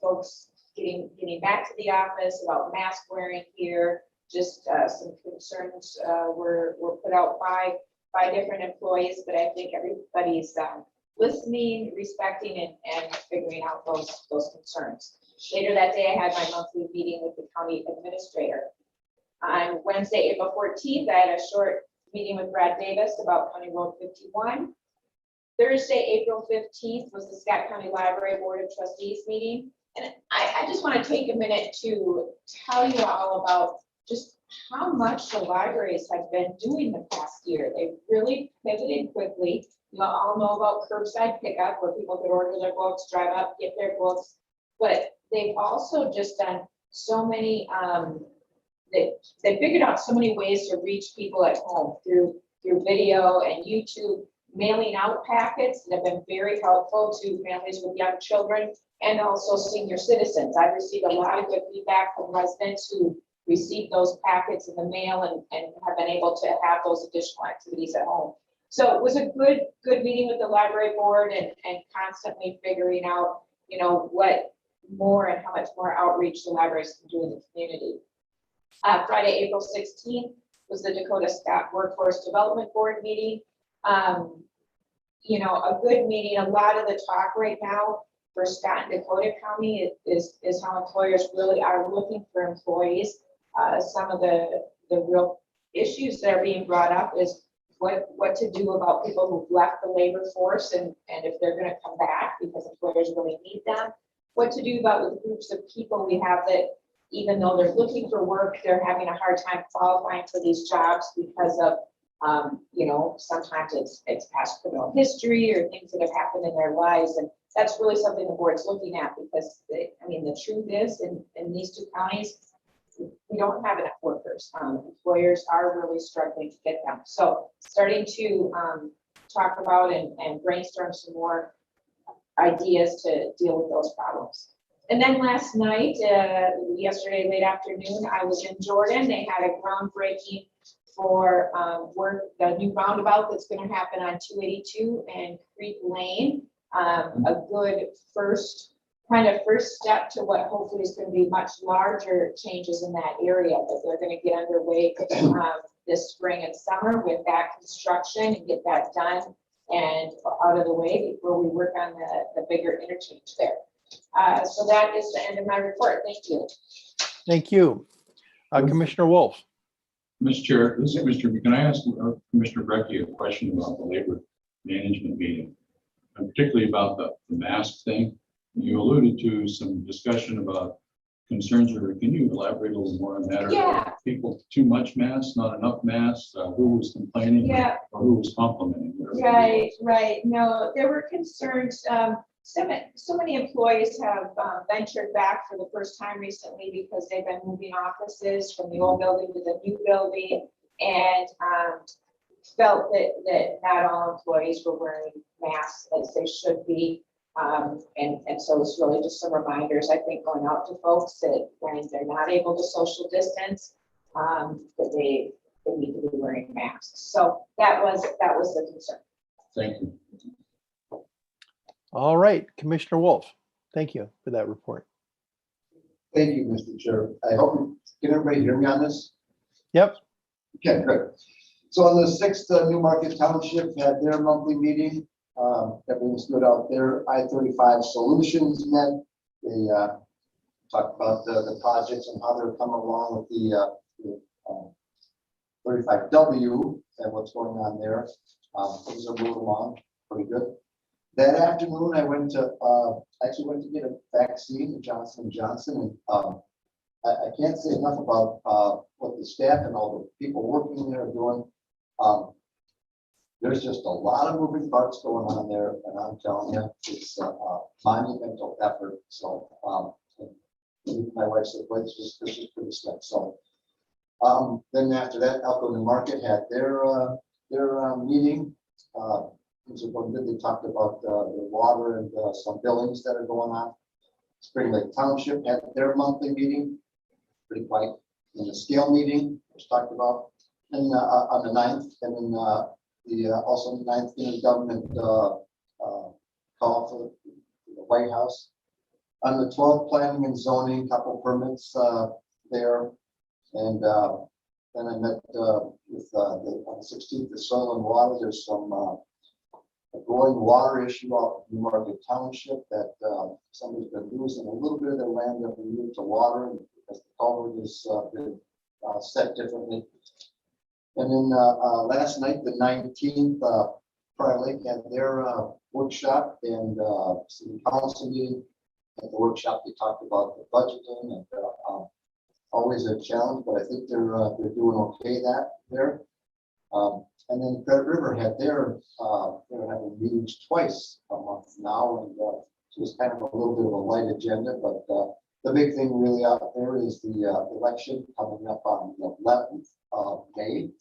folks getting back to the office, about mask wearing here. Just some concerns were put out by different employees, but I think everybody's listening, respecting, and figuring out those concerns. Later that day, I had my monthly meeting with the county administrator. On Wednesday, April 14th, I had a short meeting with Brad Davis about County Road 51. Thursday, April 15th was the Scott County Library Board of Trustees meeting. And I just want to take a minute to tell you all about just how much the libraries have been doing the past year. They've really pivoted quickly. You all know about curbside pickup where people could order their books, drive up, get their books, but they've also just done so many, they figured out so many ways to reach people at home through video and YouTube, mailing out packets that have been very helpful to families with young children and also senior citizens. I've received a lot of good feedback from residents who received those packets in the mail and have been able to have those additional activities at home. So it was a good meeting with the library board and constantly figuring out, what more and how much more outreach the libraries can do in the community. Friday, April 16th was the Dakota Scott Workforce Development Board meeting. A good meeting. A lot of the talk right now for Scott and Dakota County is how employers really are looking for employees. Some of the real issues that are being brought up is what to do about people who've left the labor force and if they're going to come back because employers really need them. What to do about with groups of people we have that even though they're looking for work, they're having a hard time qualifying for these jobs because of sometimes it's past criminal history or things that have happened in their lives. And that's really something the board's looking at because the truth is in these two counties, we don't have enough workers. Employers are really struggling to get them. So starting to talk about and brainstorm some more ideas to deal with those problems. And then last night, yesterday late afternoon, I was in Jordan. They had a groundbreaking for the new roundabout that's going to happen on 282 and Creek Lane. A good first step to what hopefully is going to be much larger changes in that area that they're going to get underway this spring and summer with that construction and get that done and out of the way before we work on the bigger interchange there. So that is the end of my report. Thank you. Thank you. Commissioner Wolf. Mr. Chair, this is Mr. Can I ask Commissioner Brecky a question about the labor management meeting, and particularly about the mask thing? You alluded to some discussion about concerns, or can you elaborate a little more on that? Yeah. People too much masks, not enough masks, who was complaining, Yeah. or who was complimenting? Right. No, there were concerns. So many employees have ventured back for the first time recently because they've been moving offices from the old building to the new building. and felt that not all employees were wearing masks as they should be. And so it's really just some reminders, I think, going out to folks that when they're not able to social distance, that they need to be wearing masks. So that was the concern. Thank you. All right, Commissioner Wolf, thank you for that report. Thank you, Mr. Chair. I hope, can everybody hear me on this? Yep. Okay, good. So on the 6th, Newmarket Township had their monthly meeting. Everything stood out there. I-35 Solutions met. They talked about the projects and how they're coming along with the 35W and what's going on there. Things are moving along pretty good. That afternoon, I went to actually went to get a vaccine, the Johnson & Johnson, and I can't say enough about what the staff and all the people working there are doing. There's just a lot of moving parts going on there, and I'm telling you, it's a monumental effort. So my wife said, "Wait, this is pretty slick." So then after that, Elko Newmarket had their meeting. Things are going good. They talked about the water and some billings that are going on. Spring Lake Township had their monthly meeting, pretty quiet. In the scale meeting, which talked about, and on the 9th, and then also the 9th intergovernment call for the White House. On the 12th, planning and zoning, couple permits there, and then I met with on the 16th, the soil and water. There's some a growing water issue out in Newmarket Township that somebody's been losing a little bit of their land every year to water, and because the culvert is been set differently. And then last night, the 19th, Prior Lake had their workshop and city council meeting. At the workshop, they talked about the budgeting, and always a challenge, but I think they're doing okay there. And then Credit River had their they're having meetings twice a month now, and so it's kind of a little bit of a light agenda, but the big thing really out there is the election coming up on the 11th of May.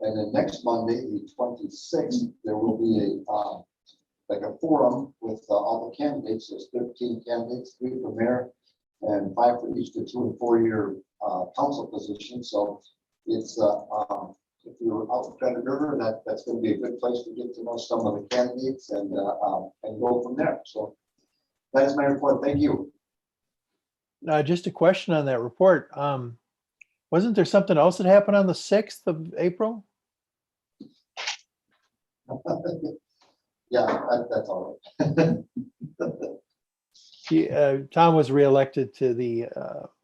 And then next Monday, the 26th, there will be a like a forum with all the candidates. There's 13 candidates, 3 for mayor and 5 for each the 2- and 4-year council position. So it's if you're out in Credit River, that's going to be a good place to get to know some of the candidates and go from there. So that is my report. Thank you. Just a question on that report. Wasn't there something else that happened on the 6th of April? Yeah, that's all right. Tom was reelected to the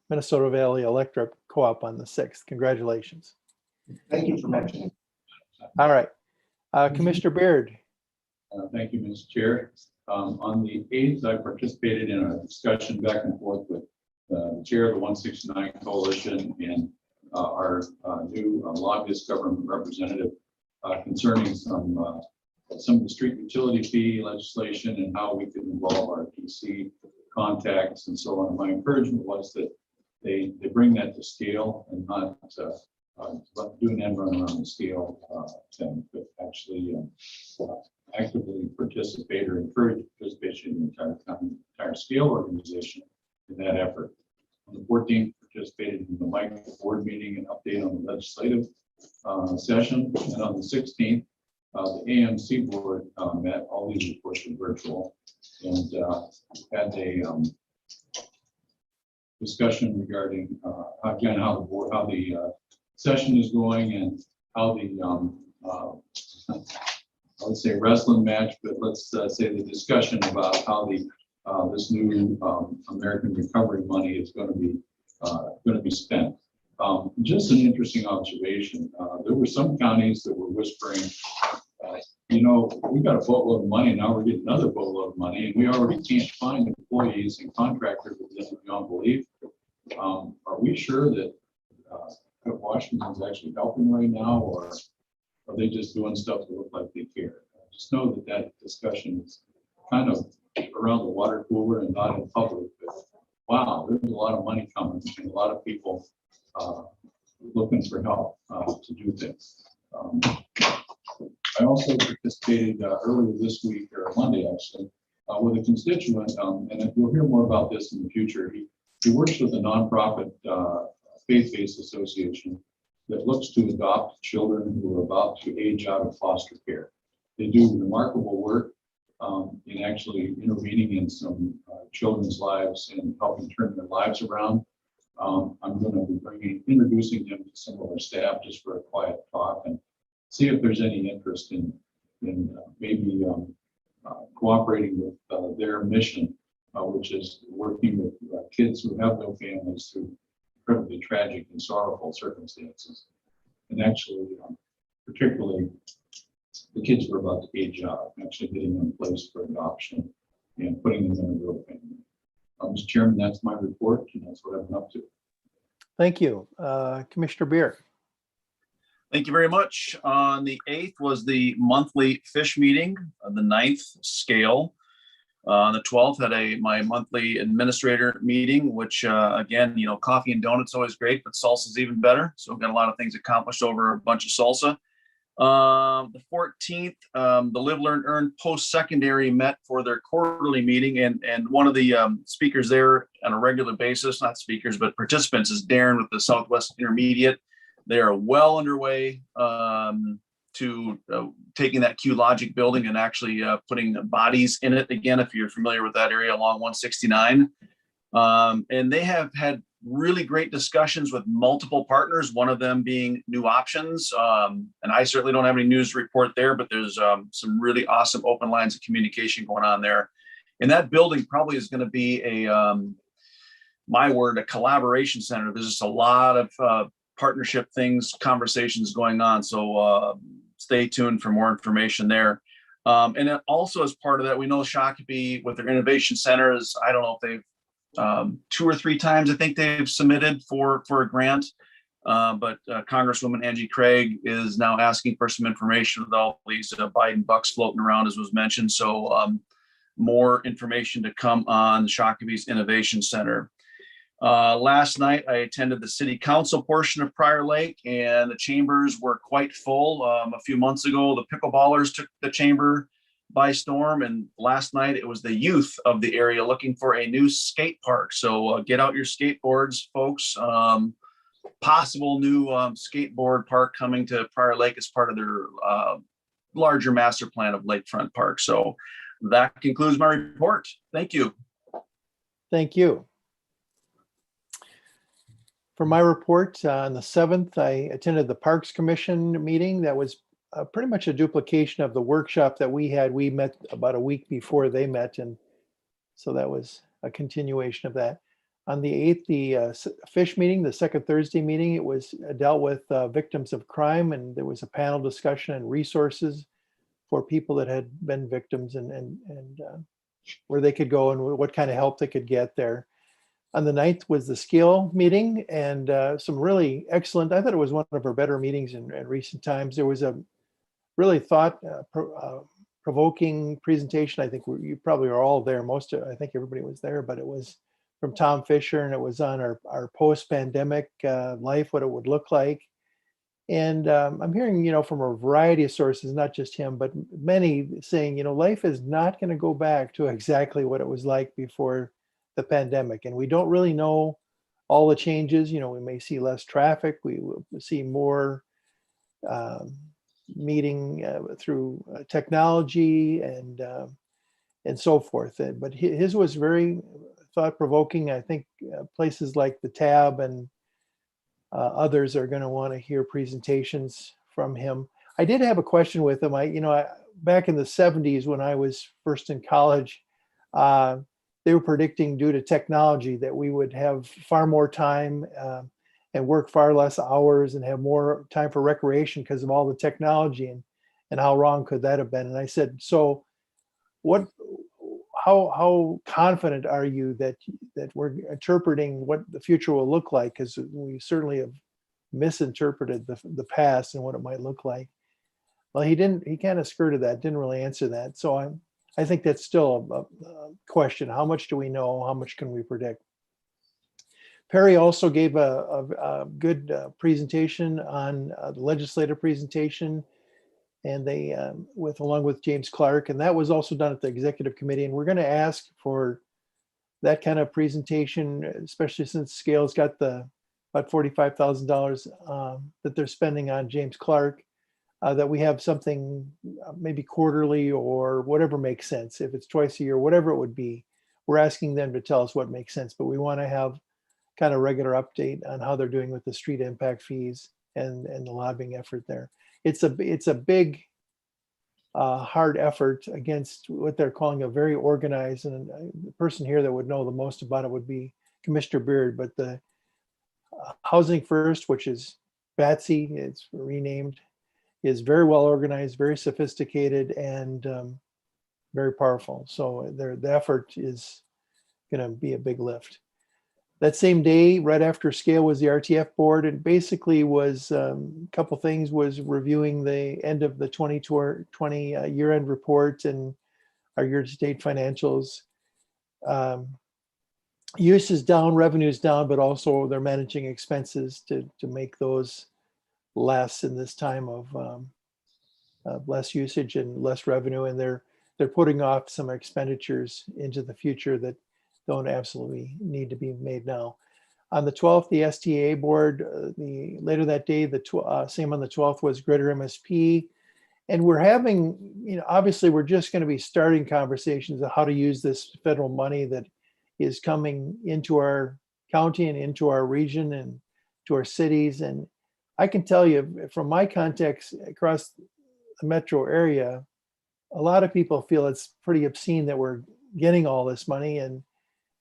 Minnesota Valley Electric Co-op on the 6th. Congratulations. Thank you for mentioning. All right. Commissioner Beard. Thank you, Mr. Chair. On the 8th, I participated in a discussion back and forth with the chair of the 169 Coalition and our new lobbyist government representative concerning some of the street utility fee legislation and how we could involve our DC contacts and so on. My encouragement was that they bring that to scale and not do an end run around the scale thing, but actually actively participate or encourage participation in the entire scale organization in that effort. On the 14th, participated in the Mike board meeting and update on the legislative session. And on the 16th, the AMC board met. All these reports were virtual, and had a discussion regarding again how the session is going and how the I would say wrestling match, but let's say the discussion about how the this new American Recovery money is going to be spent. Just an interesting observation. There were some counties that were whispering, you know, we got a boatload of money, now we're getting another boatload of money, and we already can't find employees and contractors with this beyond belief. Are we sure that Washington's actually helping right now, or are they just doing stuff to look like they care? Just know that that discussion is kind of around the water cooler and not in public. But wow, there's a lot of money coming, and a lot of people looking for help to do things. I also participated earlier this week, or Monday actually, with a constituent, and you'll hear more about this in the future. He works with a nonprofit faith-based association that looks to adopt children who are about to age out of foster care. They do remarkable work in actually intervening in some children's lives and helping turn their lives around. I'm going to be introducing them to some of our staff just for a quiet talk and see if there's any interest in maybe cooperating with their mission, which is working with kids who have no families through incredibly tragic and sorrowful circumstances. And actually, particularly the kids who are about to age out, actually getting them placed for adoption and putting them in a real family. Mr. Chairman, that's my report, and that's what I've been up to. Thank you. Commissioner Beer. Thank you very much. On the 8th was the monthly fish meeting on the 9th scale. On the 12th had my monthly administrator meeting, which again, coffee and donuts always great, but salsa is even better. So we've got a lot of things accomplished over a bunch of salsa. The 14th, the Live, Learn, Earn post-secondary met for their quarterly meeting, and one of the speakers there on a regular basis, not speakers, but participants, is Darren with the Southwest Intermediate. They are well underway to taking that Q Logic building and actually putting bodies in it again, if you're familiar with that area along 169. And they have had really great discussions with multiple partners, one of them being New Options. And I certainly don't have any news to report there, but there's some really awesome open lines of communication going on there. And that building probably is going to be a collaboration center. There's just a lot of partnership things, conversations going on. So stay tuned for more information there. And then also as part of that, we know Shakopee with their innovation centers, I don't know if they've 2 or 3 times, I think they've submitted for a grant. But Congresswoman Angie Craig is now asking for some information with all these Biden bucks floating around, as was mentioned. So more information to come on Shakopee's Innovation Center. Last night, I attended the city council portion of Prior Lake, and the chambers were quite full. A few months ago, the pickleballers took the chamber by storm, and last night it was the youth of the area looking for a new skate park. So get out your skateboards, folks. Possible new skateboard park coming to Prior Lake as part of their larger master plan of Lakefront Park. So that concludes my report. Thank you. Thank you. For my report, on the 7th, I attended the Parks Commission meeting. That was pretty much a duplication of the workshop that we had. We met about a week before they met, and so that was a continuation of that. On the 8th, the fish meeting, the second Thursday meeting, it was dealt with victims of crime, and there was a panel discussion and resources for people that had been victims and where they could go and what kind of help they could get there. On the 9th was the scale meeting, and some really excellent, I thought it was one of our better meetings in recent times. There was a really thought-provoking presentation. I think you probably are all there. I think everybody was there, but it was from Tom Fisher, and it was on our post-pandemic life, what it would look like. And I'm hearing, from a variety of sources, not just him, but many saying, life is not going to go back to exactly what it was like before the pandemic. And we don't really know all the changes. We may see less traffic. We will see more meeting through technology and so forth. But his was very thought-provoking. I think places like the Tab and others are going to want to hear presentations from him. I did have a question with him. Back in the 70s when I was first in college, they were predicting due to technology that we would have far more time and work far less hours and have more time for recreation because of all the technology, and how wrong could that have been? And I said, so how confident are you that we're interpreting what the future will look like? Because we certainly have misinterpreted the past and what it might look like. Well, he kind of skirted that, didn't really answer that. So I think that's still a question. How much do we know? How much can we predict? Perry also gave a good presentation on the legislative presentation, and they along with James Clark, and that was also done at the executive committee. And we're going to ask for that kind of presentation, especially since Scale's got about $45,000 that they're spending on James Clark, that we have something maybe quarterly or whatever makes sense. If it's twice a year, whatever it would be, we're asking them to tell us what makes sense. But we want to have kind of regular update on how they're doing with the street impact fees and the lobbying effort there. It's a big, hard effort against what they're calling a very organized, and the person here that would know the most about it would be Commissioner Beard. But the Housing First, which is BATSI, it's renamed, is very well organized, very sophisticated, and very powerful. So the effort is going to be a big lift. That same day, right after Scale, was the RTF board, and basically was a couple things, was reviewing the end of the 2020 year-end report and our year-to-date financials. Use is down, revenue is down, but also they're managing expenses to make those less in this time of less usage and less revenue, and they're putting off some expenditures into the future that don't absolutely need to be made now. On the 12th, the STA board, later that day, same on the 12th, was Greater MSP. And we're having, obviously we're just going to be starting conversations of how to use this federal money that is coming into our county and into our region and to our cities. And I can tell you from my contacts across the metro area, a lot of people feel it's pretty obscene that we're getting all this money, and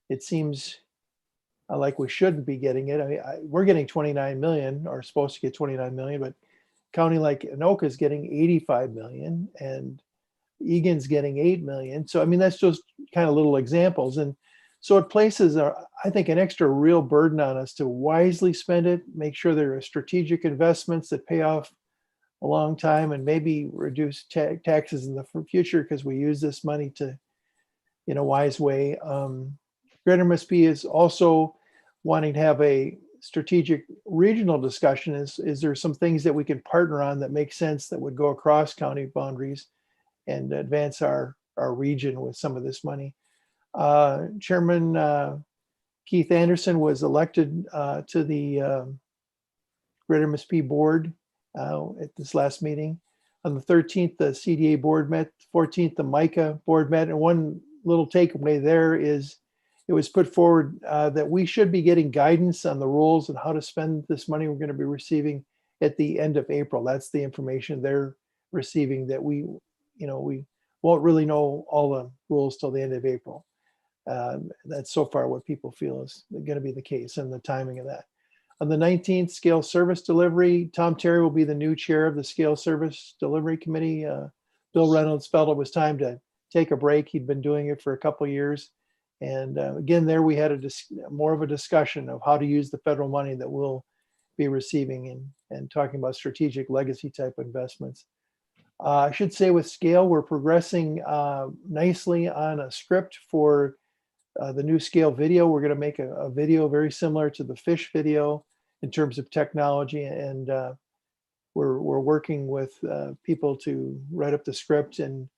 it seems like we shouldn't be getting it. I mean, we're getting 29 million, or supposed to get 29 million, but county like Anoka is getting 85 million, and Egan's getting 8 million. So, I mean, that's just kind of little examples. And so it places, I think, an extra real burden on us to wisely spend it, make sure there are strategic investments that pay off a long time, and maybe reduce taxes in the future because we use this money in a wise way. Greater MSP is also wanting to have a strategic regional discussion. Is there some things that we can partner on that make sense, that would go across county boundaries and advance our region with some of this money? Chairman Keith Anderson was elected to the Greater MSP board at this last meeting. On the 13th, the CDA board met. 14th, the MICA board met. And one little takeaway there is it was put forward that we should be getting guidance on the rules and how to spend this money we're going to be receiving at the end of April. That's the information they're receiving, that we won't really know all the rules till the end of April. That's so far what people feel is going to be the case, and the timing of that. On the 19th, Scale Service Delivery, Tom Terry will be the new chair of the Scale Service Delivery Committee. Bill Reynolds felt it was time to take a break. He'd been doing it for a couple of years. And again, there we had more of a discussion of how to use the federal money that we'll be receiving, and talking about strategic legacy type investments. I should say with Scale, we're progressing nicely on a script for the new Scale video. We're going to make a video very similar to the fish video in terms of technology, and we're working with people to write up the script, and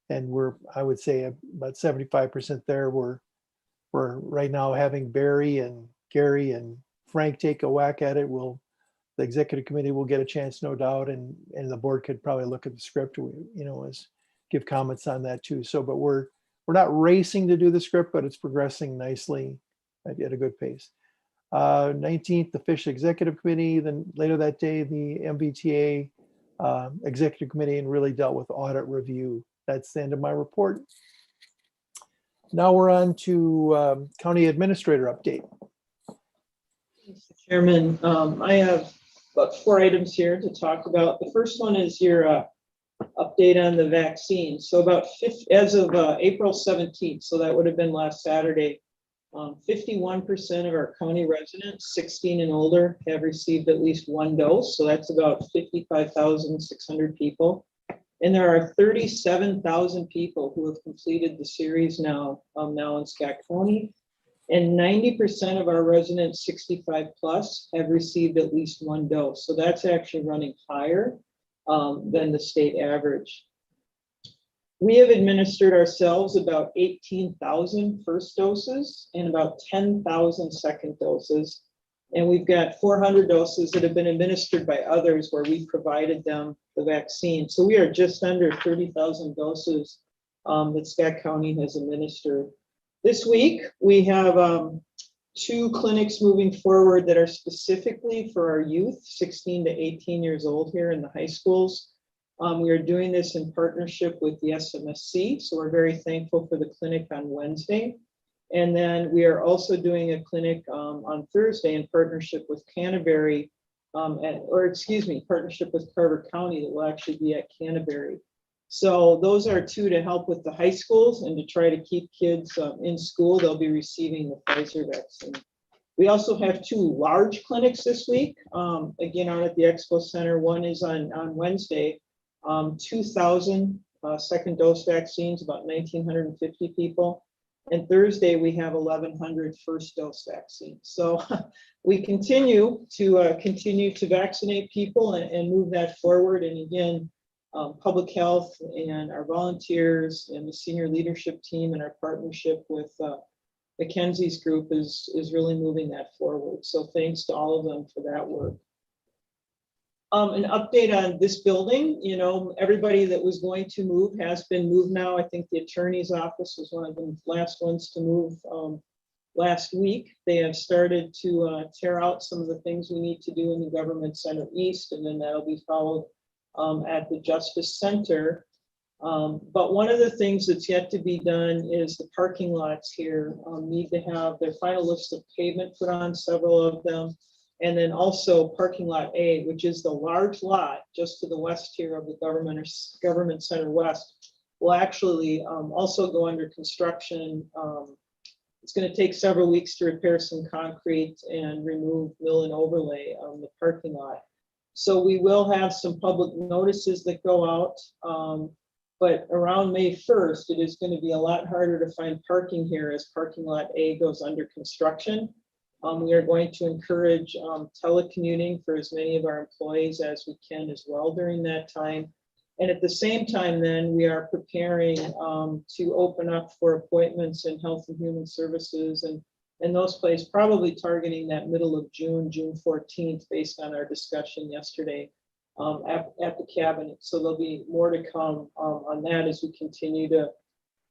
we're, I would say, about 75% there. We're right now having Barry and Gary and Frank take a whack at it. The executive committee will get a chance, no doubt, and the board could probably look at the script, give comments on that too. So, but we're not racing to do the script, but it's progressing nicely at a good pace. 19th, the Fish Executive Committee. Then later that day, the MBTA Executive Committee, and really dealt with audit review. That's the end of my report. Now we're on to County Administrator update. Mr. Chairman, I have about 4 items here to talk about. The first one is your update on the vaccine. So as of April 17th, so that would have been last Saturday, 51% of our county residents 16 and older have received at least one dose. So that's about 55,600 people. And there are 37,000 people who have completed the series now in Scott County. And 90% of our residents 65 plus have received at least one dose. So that's actually running higher than the state average. We have administered ourselves about 18,000 first doses and about 10,000 second doses. And we've got 400 doses that have been administered by others where we provided them the vaccine. So we are just under 30,000 doses that Scott County has administered. This week, we have 2 clinics moving forward that are specifically for our youth, 16 to 18 years old here in the high schools. We are doing this in partnership with the SMSC, so we're very thankful for the clinic on Wednesday. And then we are also doing a clinic on Thursday in partnership with Canterbury, partnership with Carver County that will actually be at Canterbury. So those are 2 to help with the high schools and to try to keep kids in school. They'll be receiving the Pfizer vaccine. We also have 2 large clinics this week, again, out at the Expo Center. One is on Wednesday, 2,000 second dose vaccines, about 1,950 people. And Thursday, we have 1,100 first dose vaccines. So we continue to vaccinate people and move that forward. And again, public health and our volunteers and the senior leadership team and our partnership with Mackenzie's group is really moving that forward. So thanks to all of them for that work. An update on this building, you know, everybody that was going to move has been moved now. I think the attorney's office was one of the last ones to move last week. They have started to tear out some of the things we need to do in the Government Center East, and then that'll be followed at the Justice Center. But one of the things that's yet to be done is the parking lots here need to have their final list of pavement put on, several of them. And then also parking lot A, which is the large lot just to the west here of the Government Center West, will actually also go under construction. It's going to take several weeks to repair some concrete and remove mill and overlay on the parking lot. So we will have some public notices that go out, but around May 1st, it is going to be a lot harder to find parking here as parking lot A goes under construction. We are going to encourage telecommuting for as many of our employees as we can as well during that time. And at the same time, then we are preparing to open up for appointments in Health and Human Services and those places, probably targeting that middle of June, June 14th, based on our discussion yesterday at the cabinet. So there'll be more to come on that as we continue to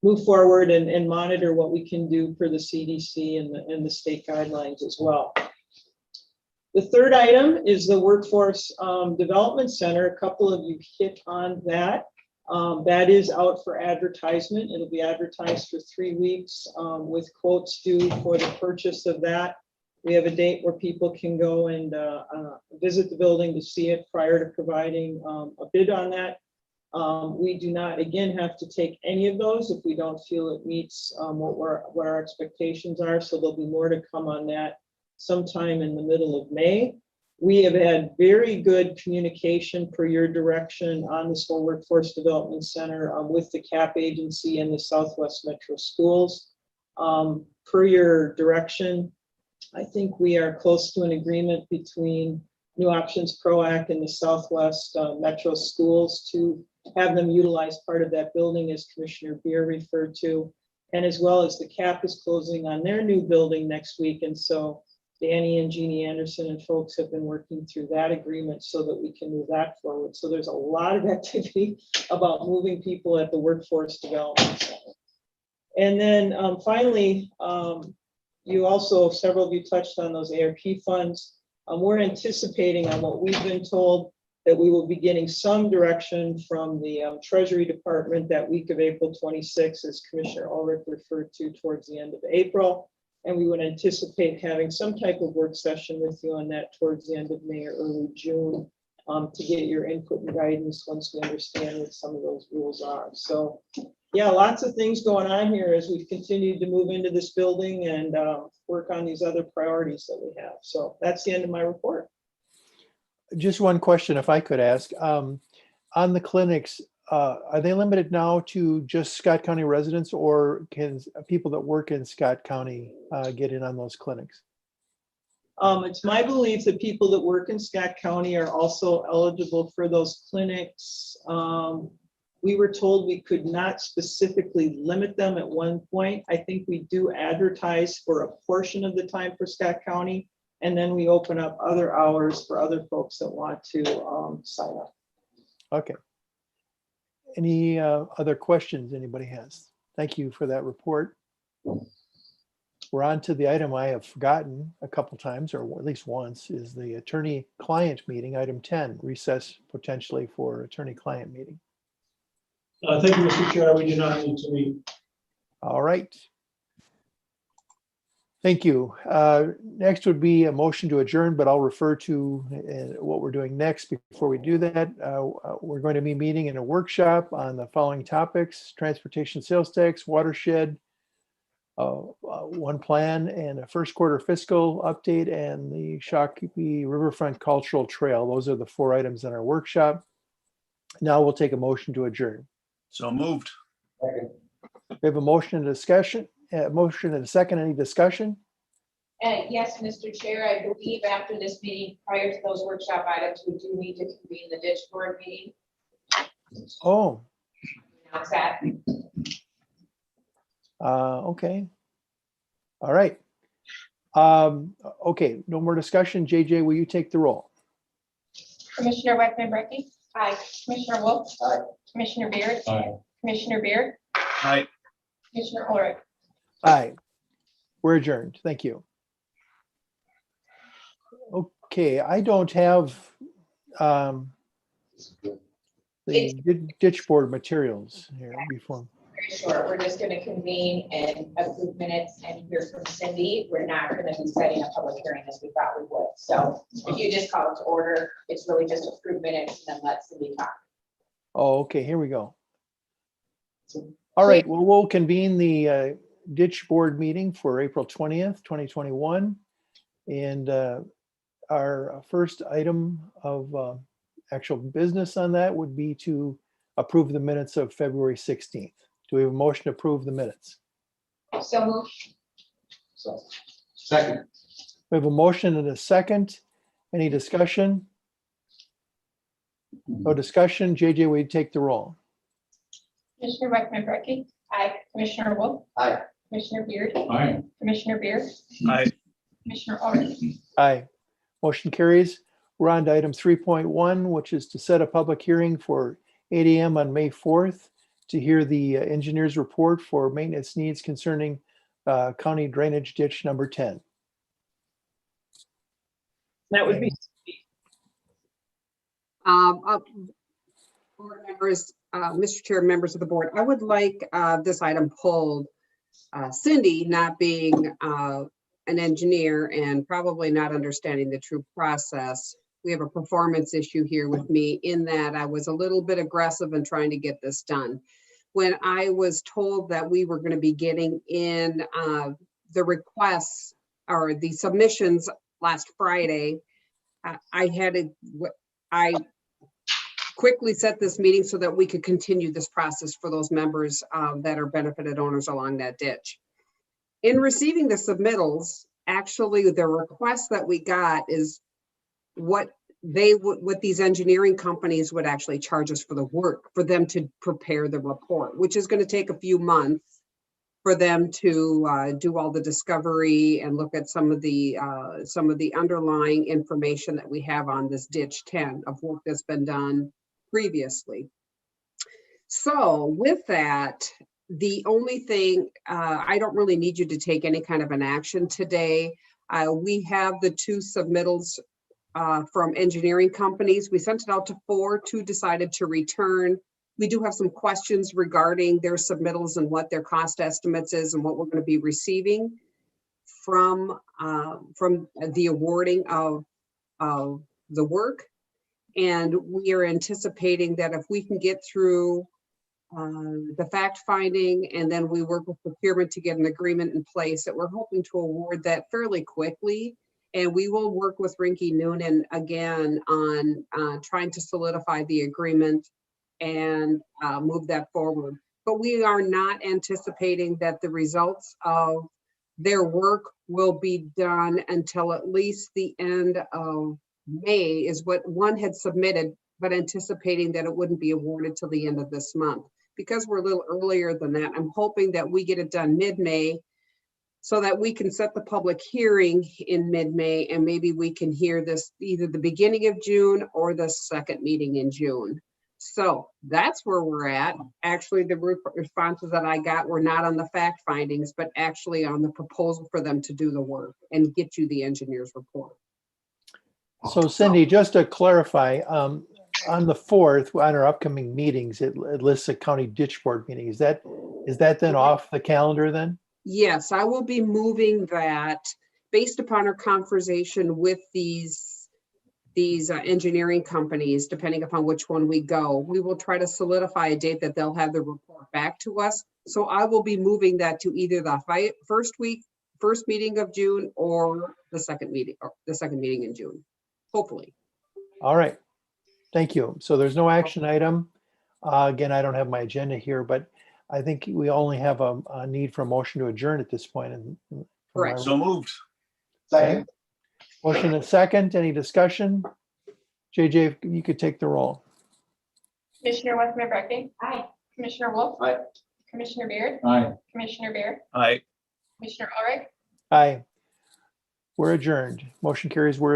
move forward and monitor what we can do for the CDC and the state guidelines as well. The third item is the Workforce Development Center. A couple of you hit on that. That is out for advertisement. It'll be advertised for 3 weeks with quotes due for the purchase of that. We have a date where people can go and visit the building to see it prior to providing a bid on that. We do not, again, have to take any of those if we don't feel it meets what our expectations are. So there'll be more to come on that sometime in the middle of May. We have had very good communication per your direction on this whole Workforce Development Center with the CAP agency and the Southwest Metro Schools. Per your direction, I think we are close to an agreement between New Options PROAC and the Southwest Metro Schools to have them utilize part of that building, as Commissioner Beer referred to, and as well as the CAP is closing on their new building next week. And so Danny and Jeannie Anderson and folks have been working through that agreement so that we can move that forward. So there's a lot of activity about moving people at the Workforce Development Center. And then finally, you also, several of you touched on those ARP funds. We're anticipating on what we've been told that we will be getting some direction from the Treasury Department that week of April 26th, as Commissioner Ulrich referred to, towards the end of April. And we would anticipate having some type of work session with you on that towards the end of May or early June to get your input and guidance once we understand what some of those rules are. So yeah, lots of things going on here as we've continued to move into this building and work on these other priorities that we have. So that's the end of my report. Just one question, if I could ask. On the clinics, are they limited now to just Scott County residents, or can people that work in Scott County get in on those clinics? It's my belief that people that work in Scott County are also eligible for those clinics. We were told we could not specifically limit them at one point. I think we do advertise for a portion of the time for Scott County, and then we open up other hours for other folks that want to sign up. Okay. Any other questions anybody has? Thank you for that report. We're on to the item I have forgotten a couple times, or at least once, is the attorney-client meeting, item 10, recess potentially for attorney-client meeting. Thank you, Mr. Chair. We do not need to meet. All right. Thank you. Next would be a motion to adjourn, but I'll refer to what we're doing next. Before we do that, we're going to be meeting in a workshop on the following topics: transportation sales tax, watershed, one plan, and a first quarter fiscal update, and the Shakopee Riverfront Cultural Trail. Those are the 4 items in our workshop. Now we'll take a motion to adjourn. So moved. We have a motion and discussion, motion and a second. Any discussion? Yes, Mr. Chair, I believe after this meeting, prior to those workshop items, we do need to convene the ditch board meeting. Oh, Announce that. okay. All right. Okay, no more discussion. JJ, will you take the roll? Commissioner Wagner-Brecky. Aye. Commissioner Wolf. Aye. Commissioner Beard. Aye. Commissioner Beard. Aye. Commissioner Ulrich. Aye. We're adjourned. Thank you. Okay, I don't have the ditch board materials here before. Very short. We're just going to convene and approve minutes and hear from Cindy. We're not going to be setting a public hearing as we thought we would. So if you just call it to order, it's really just approve minutes and then let Cindy talk. Oh, okay, here we go. All right, well, we'll convene the ditch board meeting for April 20th, 2021. And our first item of actual business on that would be to approve the minutes of February 16th. Do we have a motion to approve the minutes? So moved. Second. We have a motion and a second. Any discussion? No discussion. JJ, will you take the roll? Commissioner Wagner-Brecky. Aye. Commissioner Wolf. Aye. Commissioner Beard. Aye. Commissioner Beard. Aye. Commissioner Ulrich. Aye. Motion carries. We're on to item 3.1, which is to set a public hearing for 8 a.m. on May 4th to hear the engineer's report for maintenance needs concerning county drainage ditch number 10. That would be. Board members, Mr. Chair, members of the board, I would like this item pulled. Cindy, not being an engineer and probably not understanding the true process, we have a performance issue here with me in that I was a little bit aggressive in trying to get this done. When I was told that we were going to be getting in the requests or the submissions last Friday, I quickly set this meeting so that we could continue this process for those members that are benefited owners along that ditch. In receiving the submittals, actually the request that we got is what these engineering companies would actually charge us for the work for them to prepare the report, which is going to take a few months for them to do all the discovery and look at some of the underlying information that we have on this ditch 10 of work that's been done previously. So with that, the only thing, I don't really need you to take any kind of an action today. We have the 2 submittals from engineering companies. We sent it out to 4, 2 decided to return. We do have some questions regarding their submittals and what their cost estimates is and what we're going to be receiving from the awarding of the work. And we are anticipating that if we can get through the fact finding and then we work with procurement to get an agreement in place, that we're hoping to award that fairly quickly. And we will work with Rinke Noonan again on trying to solidify the agreement and move that forward. But we are not anticipating that the results of their work will be done until at least the end of May is what one had submitted, but anticipating that it wouldn't be awarded till the end of this month. Because we're a little earlier than that, I'm hoping that we get it done mid-May so that we can set the public hearing in mid-May, and maybe we can hear this either the beginning of June or the second meeting in June. So that's where we're at. Actually, the responses that I got were not on the fact findings, but actually on the proposal for them to do the work and get you the engineer's report. So Cindy, just to clarify, on the 4th, on our upcoming meetings, it lists a county ditch board meeting. Is that then off the calendar then? Yes, I will be moving that based upon our conversation with these engineering companies, depending upon which one we go. We will try to solidify a date that they'll have the report back to us. So I will be moving that to either the first meeting of June or the second meeting in June, hopefully. All right. Thank you. So there's no action item. Again, I don't have my agenda here, but I think we only have a need for a motion to adjourn at this point. Correct. So moved. Second. Motion and second. Any discussion? JJ, if you could take the roll. Commissioner Westman Brecky. Aye. Commissioner Wolf. Aye. Commissioner Beard. Aye. Commissioner Bear. Aye. Commissioner Ulrich. Aye. We're adjourned. Motion carries. We're